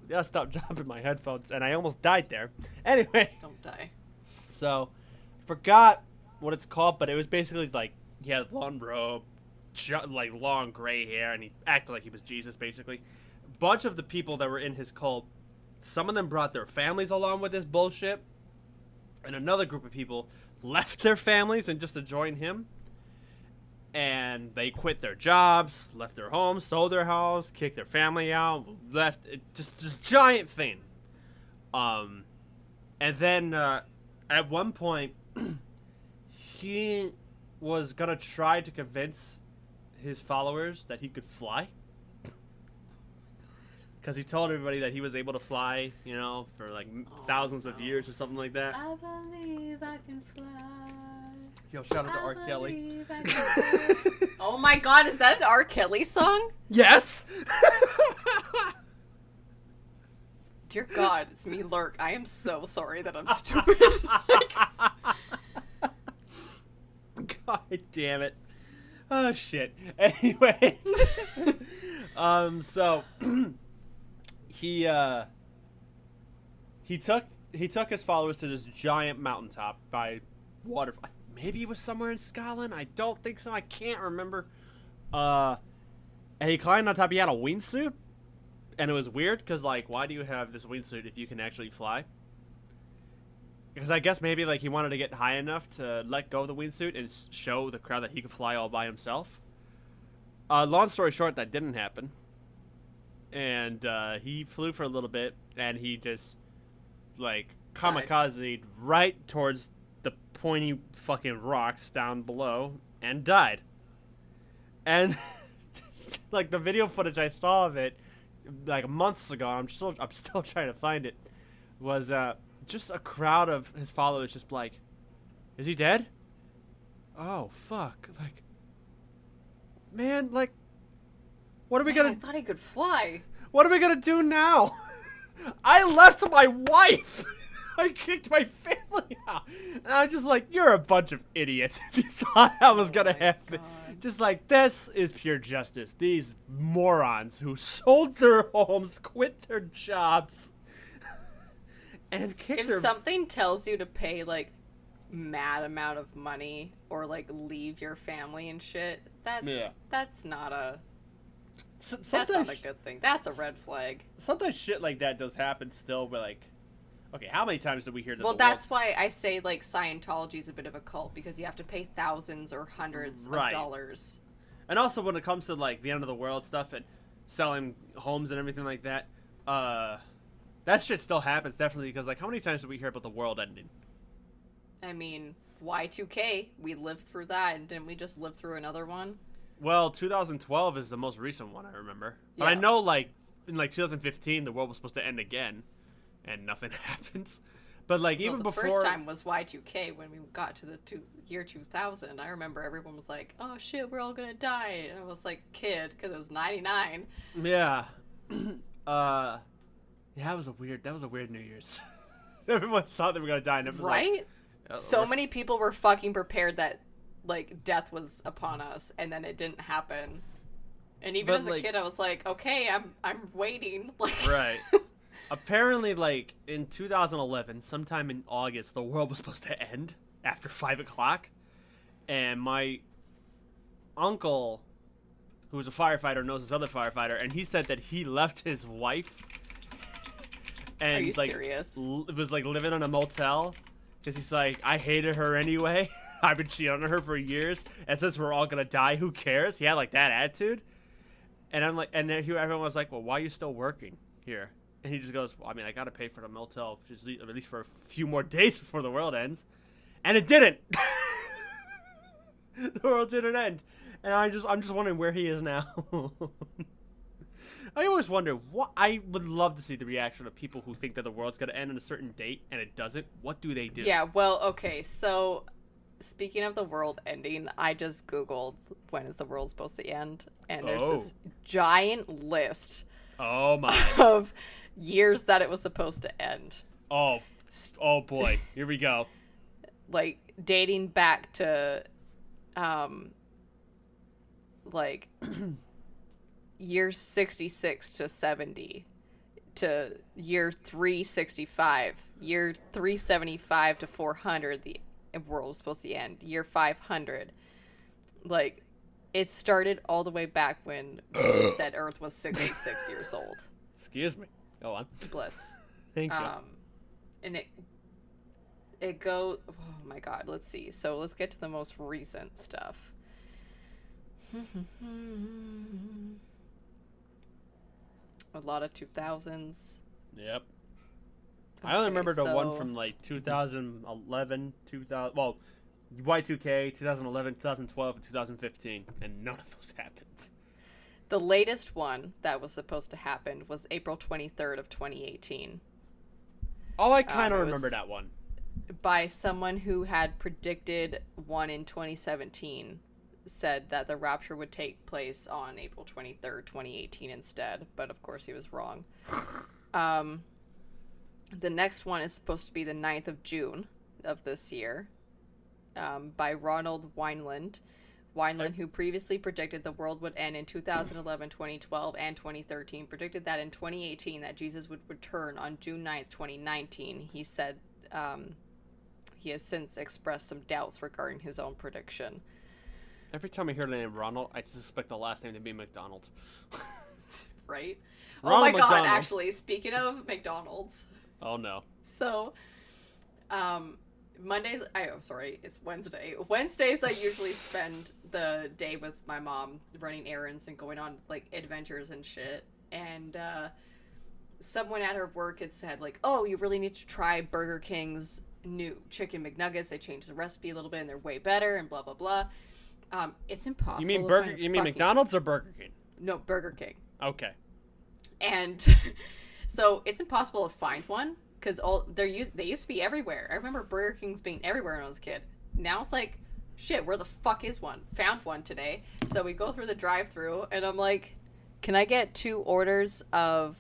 Gotta stop dropping my headphones, and I almost died there. Anyway, Don't die. so forgot what it's called, but it was basically like he had a long robe, like long gray hair, and he acted like he was Jesus, basically. Bunch of the people that were in his cult, some of them brought their families along with this bullshit, and another group of people left their families and just to join him. And they quit their jobs, left their homes, sold their house, kicked their family out, left. Just giant thing. And then at one point, he was gonna try to convince his followers that he could fly. Because he told everybody that he was able to fly, you know, for like thousands of years or something like that. I believe I can fly. Yo, shout out to R. Kelly. Oh my god, is that an R. Kelly song? Yes! Dear God, it's me, Lurk. I am so sorry that I'm stupid. God damn it. Oh, shit. Anyway. So... He took his followers to this giant mountaintop by water. Maybe it was somewhere in Scotland. I don't think so. I can't remember. And he climbed on top. He had a wingsuit, and it was weird because like, why do you have this wingsuit if you can actually fly? Because I guess maybe like he wanted to get high enough to let go of the wingsuit and show the crowd that he could fly all by himself. Long story short, that didn't happen. And he flew for a little bit, and he just, like, kamikazed right towards the pointy fucking rocks down below and died. And, just, like, the video footage I saw of it, like, months ago, I'm still trying to find it, was just a crowd of his followers just like, is he dead? Oh, fuck. Like, man, like, what are we gonna... I thought he could fly. What are we gonna do now? I left my wife. I kicked my family out. And I'm just like, you're a bunch of idiots if you thought that was gonna happen. God. Just like, this is pure justice. These morons who sold their homes, quit their jobs, and kicked If their... something tells you to pay, like, mad amount of money or, like, leave your family and shit, that's not a... That's not a good thing. That's a red flag. Sometimes shit like that does happen still, but like, okay, how many times did we hear that? Well, that's why I say like Scientology is a bit of a cult because you have to pay thousands or hundreds of dollars. And also when it comes to like the end of the world stuff and selling homes and everything like that, that shit still happens definitely because like how many times did we hear about the world ending? I mean, Y2K, we lived through that, and didn't we just live through another one? Well, 2012 is the most recent one, I remember. But Yeah. I know, like, in, like, 2015, the world was supposed to end again, and nothing happens. But, like, even before... the first time was Y2K, when we got to the year 2000. I remember everyone was like, oh, shit, we're all gonna die. And I was like, kid, because it was 99. Yeah. Yeah, that was a weird New Year's. Everyone thought they were gonna die, and it was right? Like, so many people were fucking prepared that like death was upon us, and then it didn't happen. And even as a kid, I was like, okay, I'm waiting. Like, right. Apparently, like in 2011, sometime in August, the world was supposed to end after 5 o'clock, and my uncle, who was a firefighter, knows this other firefighter, and he said that he left his wife and are you like serious? Was like living in a motel because he's like, I hated her anyway. I've been cheating on her for years, and since we're all gonna die, who cares? He had like that attitude, and I'm like, and then everyone was like, well, why are you still working here? And he just goes, well, I mean, I gotta pay for the motel just at least for a few more days before the world ends, and it didn't. The world didn't end, and I'm just wondering where he is now. I always wonder what I would love to see the reaction of people who think that the world's gonna end on a certain date and it doesn't. What do they do? Yeah, well, okay, so speaking of the world ending, I just Googled when is the world supposed to end, and there's this giant list oh my of years that it was supposed to end. Oh boy, here we go. Like dating back to like year 66 to 70 to year 365, year 375 to 400 the world was supposed to end, year 500. Like, it started all the way back when we said Earth was 66 years old. Excuse me. Go on. Bliss. Thank you. And it goes, oh my god, let's see. So let's get to the most recent stuff. A lot of 2000s. Yep. I only remember the one from like 2011, 2000. Well, Y2K, 2011, 2012, and 2015, and none of those happened. The latest one that was supposed to happen was April 23rd of 2018. Oh, I kind of remember that one. By someone who had predicted one in 2017, said that the rapture would take place on April 23rd, 2018 instead, but of course he was wrong. The next one is supposed to be the 9th of June of this year, by Ronald Wineland. Wineland, who previously predicted the world would end in 2011, 2012, and 2013, predicted that in 2018 that Jesus would return on June 9th, 2019. He said he has since expressed some doubts regarding his own prediction. Every time I hear the name Ronald, I suspect the last name to be McDonald. Right? Ronald oh my McDonald. God, actually, speaking of McDonald's. Oh no. So, it's Wednesday. Wednesdays I usually spend the day with my mom running errands and going on, like, adventures and shit. And, someone at her work had said, like, oh, you really need to try Burger King's new chicken McNuggets. They changed the recipe a little bit and they're way better and blah, blah, blah. It's impossible. You mean McDonald's or Burger King? No, Burger King. Okay. And so it's impossible to find one because they used to be everywhere. I remember Burger King's being everywhere when I was a kid. Now it's like, shit, where the fuck is one? Found one today. So we go through the drive-thru and I'm like, can I get 2 orders of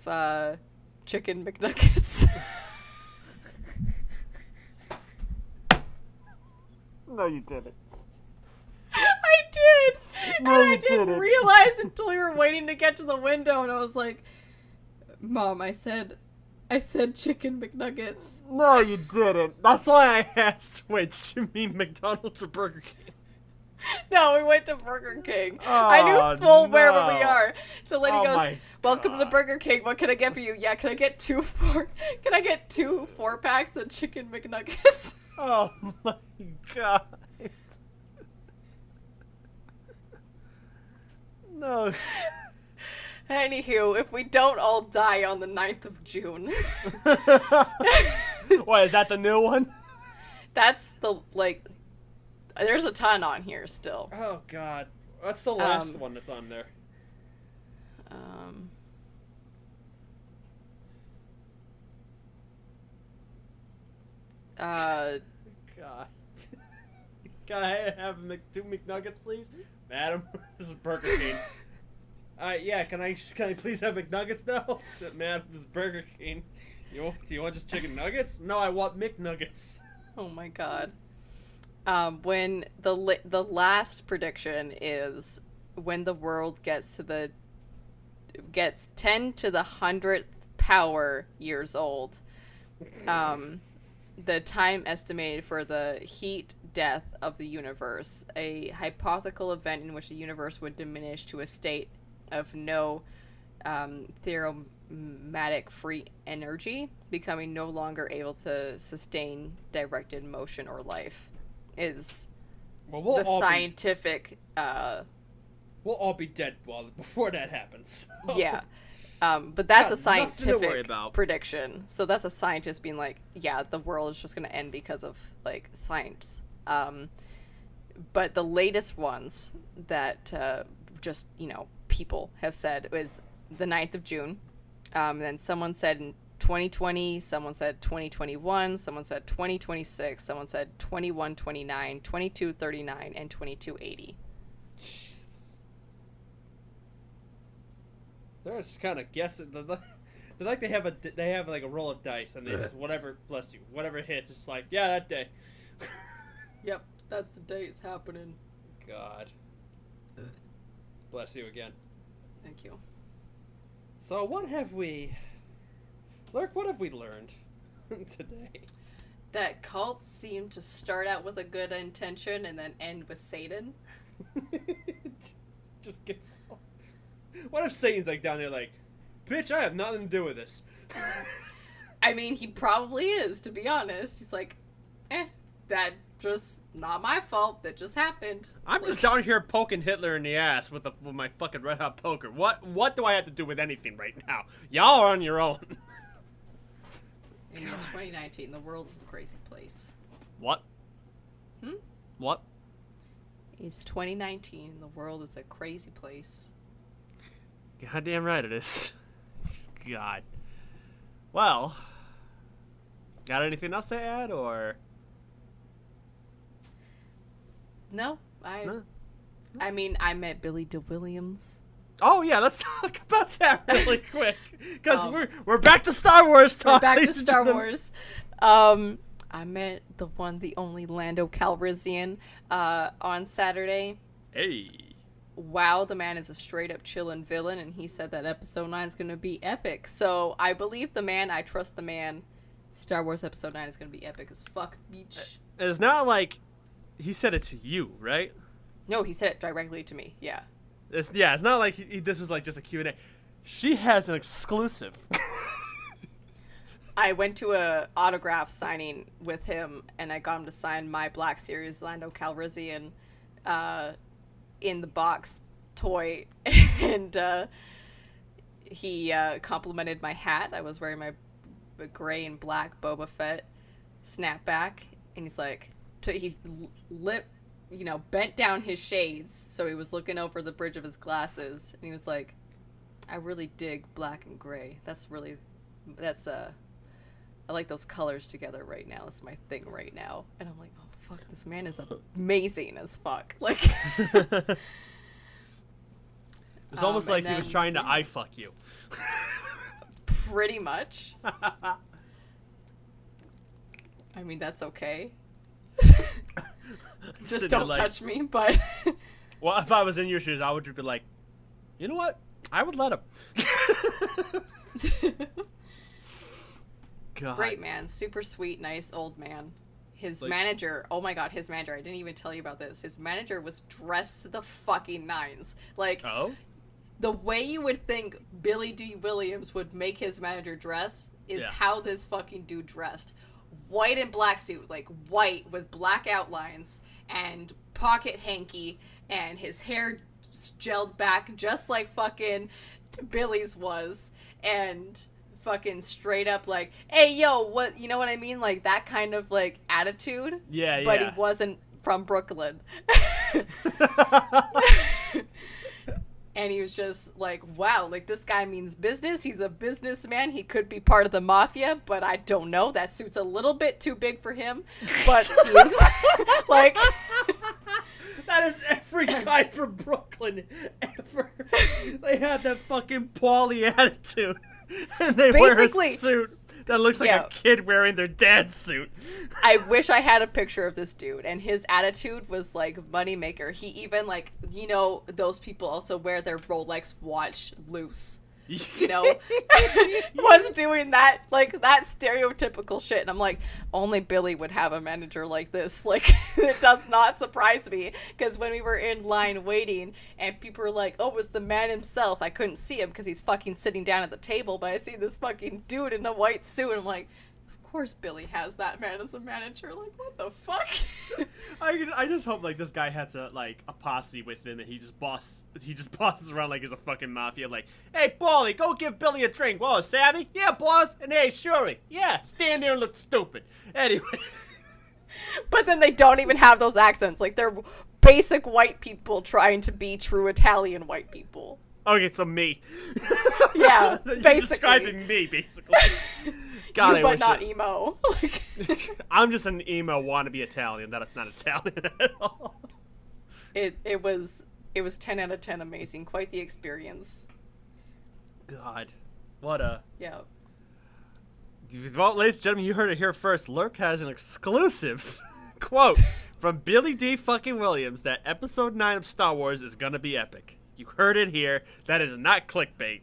chicken McNuggets? No, you didn't. I did! No, and I you didn't didn't. realize until we were waiting to get to the window and I was like, Mom, I said chicken McNuggets. No, you didn't. That's why I asked, wait, you mean McDonald's or Burger King? No, we went to Burger King. Oh, I knew full wherever no. we are. So the lady Oh goes, my welcome to the God. Burger King. What can I get for you? Yeah, can I get 2 4-packs of chicken McNuggets? Oh my God. No. Anywho, if we don't all die on the 9th of June. What, is that the new one? That's the, like, there's a ton on here still. Oh God. That's the last one that's on there. God. Can I have 2 McNuggets, please? Madam, this is Burger King. Yeah, can I please have McNuggets now? Madam, this is Burger King. Do you want just chicken nuggets? No, I want McNuggets. Oh my God. When the last prediction is when the world gets 10 to the 100th power years old, the time estimated for the heat death of the universe, a hypothetical event in which the universe would diminish to a state of no theoretic free energy, becoming no longer able to sustain directed motion or life, is the scientific. We'll all be dead before that happens. Yeah. But that's Got a scientific nothing to worry about. prediction. So that's a scientist being like, yeah, the world is just going to end because of, like, science. But the latest ones that just, people have said was the 9th of June. Then someone said in 2020, someone said 2021, someone said 2026, someone said 2129, 2239, and 2280. They're just kind of guessing. They like they have like a roll of dice, and they just whatever hits. It's like, yeah, that day. Yep, that's the day it's happening. God. Bless you again. Thank you. So what have we learned today? That cults seem to start out with a good intention and then end with Satan. Just gets. What if Satan's like down there like, bitch, I have nothing to do with this. I mean, he probably is, to be honest. He's like, that just not my fault. That just happened. I'm just down here poking Hitler in the ass with my fucking red hot poker. What do I have to do with anything right now? Y'all are on your own. In this 2019, the world is a crazy place. What? What? It's 2019. The world is a crazy place. Goddamn right it is. God. Well, got anything else to add, or? No, No. I mean, I met Billy Dee Williams. Oh yeah, let's talk about that really quick, because we're back to Star Wars talk. We're back to Star Wars. I met the one, the only Lando Calrissian on Saturday. Hey. Wow, the man is a straight up chillin' villain, and he said that episode 9 is going to be epic. So I believe the man, I trust the man. Star Wars episode 9 is going to be epic as fuck, bitch. It's not like he said it to you, right? No, he said it directly to me, yeah. It's not like this was like just a Q&A. She has an exclusive. I went to a autograph signing with him, and I got him to sign my Black Series Lando Calrissian in the box toy, and he complimented my hat. I was wearing my gray and black Boba Fett snapback, and he's like, bent down his shades, so he was looking over the bridge of his glasses, and he was like, I really dig black and gray. I like those colors together right now. That's my thing right now. And I'm like, oh fuck, this man is amazing as fuck. Like, it's almost like he was trying to eye fuck you. Pretty much. I mean, that's okay. Just don't touch me, but... Well, if I was in your shoes, I would just be like, you know what? I would let him. God. Great man. Super sweet, nice old man. His manager, oh my god, his manager, I didn't even tell you about this. His manager was dressed to the fucking nines. Like, the way you would think Billy Dee Williams would make his manager dress is how this fucking dude dressed. White and black suit, like white with black outlines and pocket hanky, and his hair gelled back just like fucking Billy's was, and fucking straight up like, hey yo, what, you know what I mean, like that kind of like attitude. But he wasn't from Brooklyn. And he was just like, wow, like this guy means business. He's a businessman. He could be part of the mafia, but I don't know. That suit's a little bit too big for him. But he is like... That is every guy from Brooklyn ever. They have that fucking Paulie attitude. And they wear a suit that looks like a kid wearing their dad's suit. I wish I had a picture of this dude, and his attitude was like moneymaker. He even, like, you know, those people also wear their Rolex watch loose. You know, was doing that, like, that stereotypical shit. And I'm like, only Billy would have a manager like this. Like, it does not surprise me. Because when we were in line waiting and people were like, oh, it was the man himself. I couldn't see him because he's fucking sitting down at the table. But I see this fucking dude in a white suit. And I'm like, of course Billy has that man as a manager. Like, what the fuck? I just hope, like, this guy has a posse with him, and he just bosses around like he's a fucking mafia. Like, hey, Paulie, go give Billy a drink. Whoa, savvy? Yeah, boss. And hey, Shuri. Yeah, stand there and look stupid. Anyway. But then they don't even have those accents. Like, they're basic white people trying to be true Italian white people. Okay, so me. Yeah, You're basically. describing me, basically. God, but not emo. Like, I'm just an emo wannabe Italian. That's not Italian at all. It was 10 out of 10 amazing. Quite the experience. God. What a... Yeah. Well, ladies and gentlemen, you heard it here first. Lurk has an exclusive quote from Billy Dee fucking Williams that episode 9 of Star Wars is gonna be epic. You heard it here. That is not clickbait.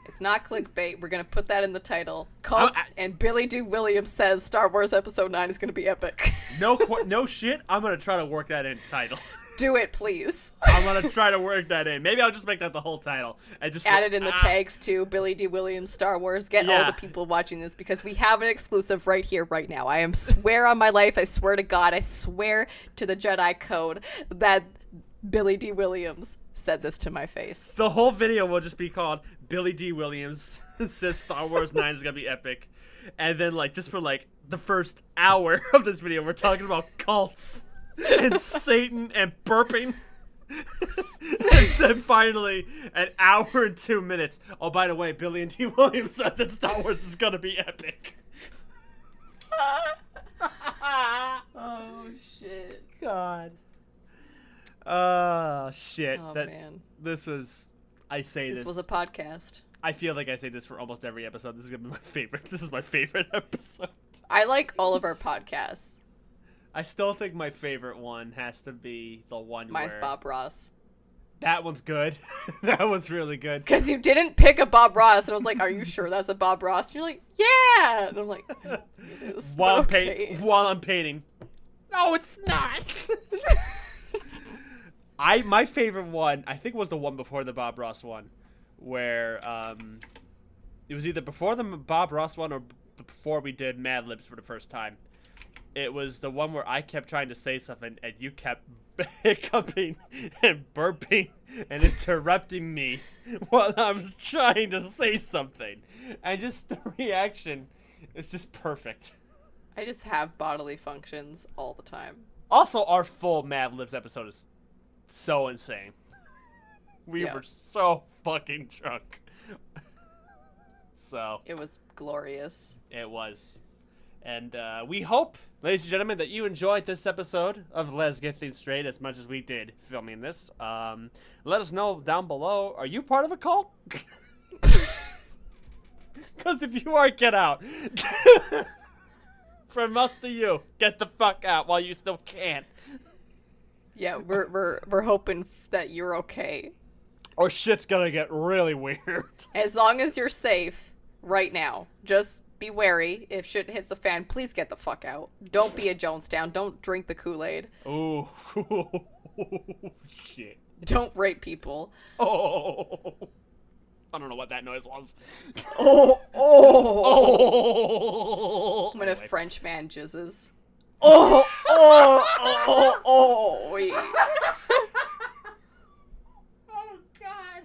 It's not clickbait. We're going to put that in the title. Cults and Billy Dee Williams says Star Wars Episode 9 is going to be epic. No shit. I'm going to try to work that in title. Do it, please. I'm going to try to work that in. Maybe I'll just make that the whole title. And just add it in the tags too. Billy Dee Williams, Star Wars. Get all the people watching this, because we have an exclusive right here, right now. I swear on my life, I swear to God, I swear to the Jedi Code that Billy Dee Williams said this to my face. The whole video will just be called Billy Dee Williams says Star Wars 9 is gonna be epic, and then, like, just for like the first hour of this video, we're talking about cults. and Satan and burping. And then finally, an hour and 2 minutes. Oh, by the way, Billy Dee Williams says that Star Wars is gonna be epic. Oh shit. God. Oh shit. Oh man. This was. I say this. This was a podcast. I feel like I say this for almost every episode. This is gonna be my favorite. This is my favorite episode. I like all of our podcasts. I still think my favorite one has to be the one Mine's where... Bob Ross. That one's good. That one's really good. Because you didn't pick a Bob Ross, and I was like, "Are you sure that's a Bob Ross?" And you're like, "Yeah." And I'm like, "I don't think it is." While Okay. while I'm painting. No, it's not. My favorite one, I think, was the one before the Bob Ross one, where it was either before the Bob Ross one or before we did Mad Libs for the first time. It was the one where I kept trying to say something and you kept hiccuping and burping and interrupting me while I was trying to say something. And just the reaction is just perfect. I just have bodily functions all the time. Also, our full Mad Libs episode is so insane. We were so fucking drunk. So. It was glorious. It was. And we hope, ladies and gentlemen, that you enjoyed this episode of Let's Get Things Straight as much as we did filming this. Let us know down below. Are you part of a cult? Because if you are, get out. From us to you, get the fuck out while you still can. Yeah, we're hoping that you're okay. Or shit's gonna get really weird. As long as you're safe right now. Just be wary. If shit hits the fan, please get the fuck out. Don't be a Jonestown. Don't drink the Kool-Aid. Ooh. Shit. Don't rape people. Oh. I don't know what that noise was. Oh. When a Anyway. French man jizzes. Oh. Yeah. Oh, God.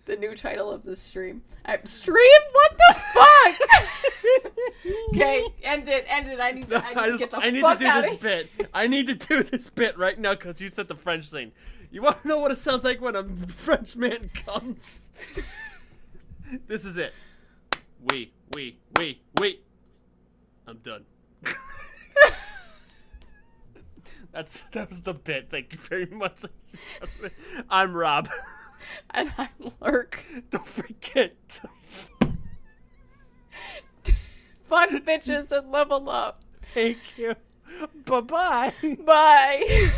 The new title of this stream. Stream? What the fuck? Okay, end it. I need to get the fuck out of here. I need to do this bit right now because you said the French thing. You want to know what it sounds like when a French man comes? This is it. We. I'm done. That was the bit. Thank you very much. I'm Rob. And I'm Lurk. Don't forget to Fuck bitches and level up. thank you. Bye-bye. Bye.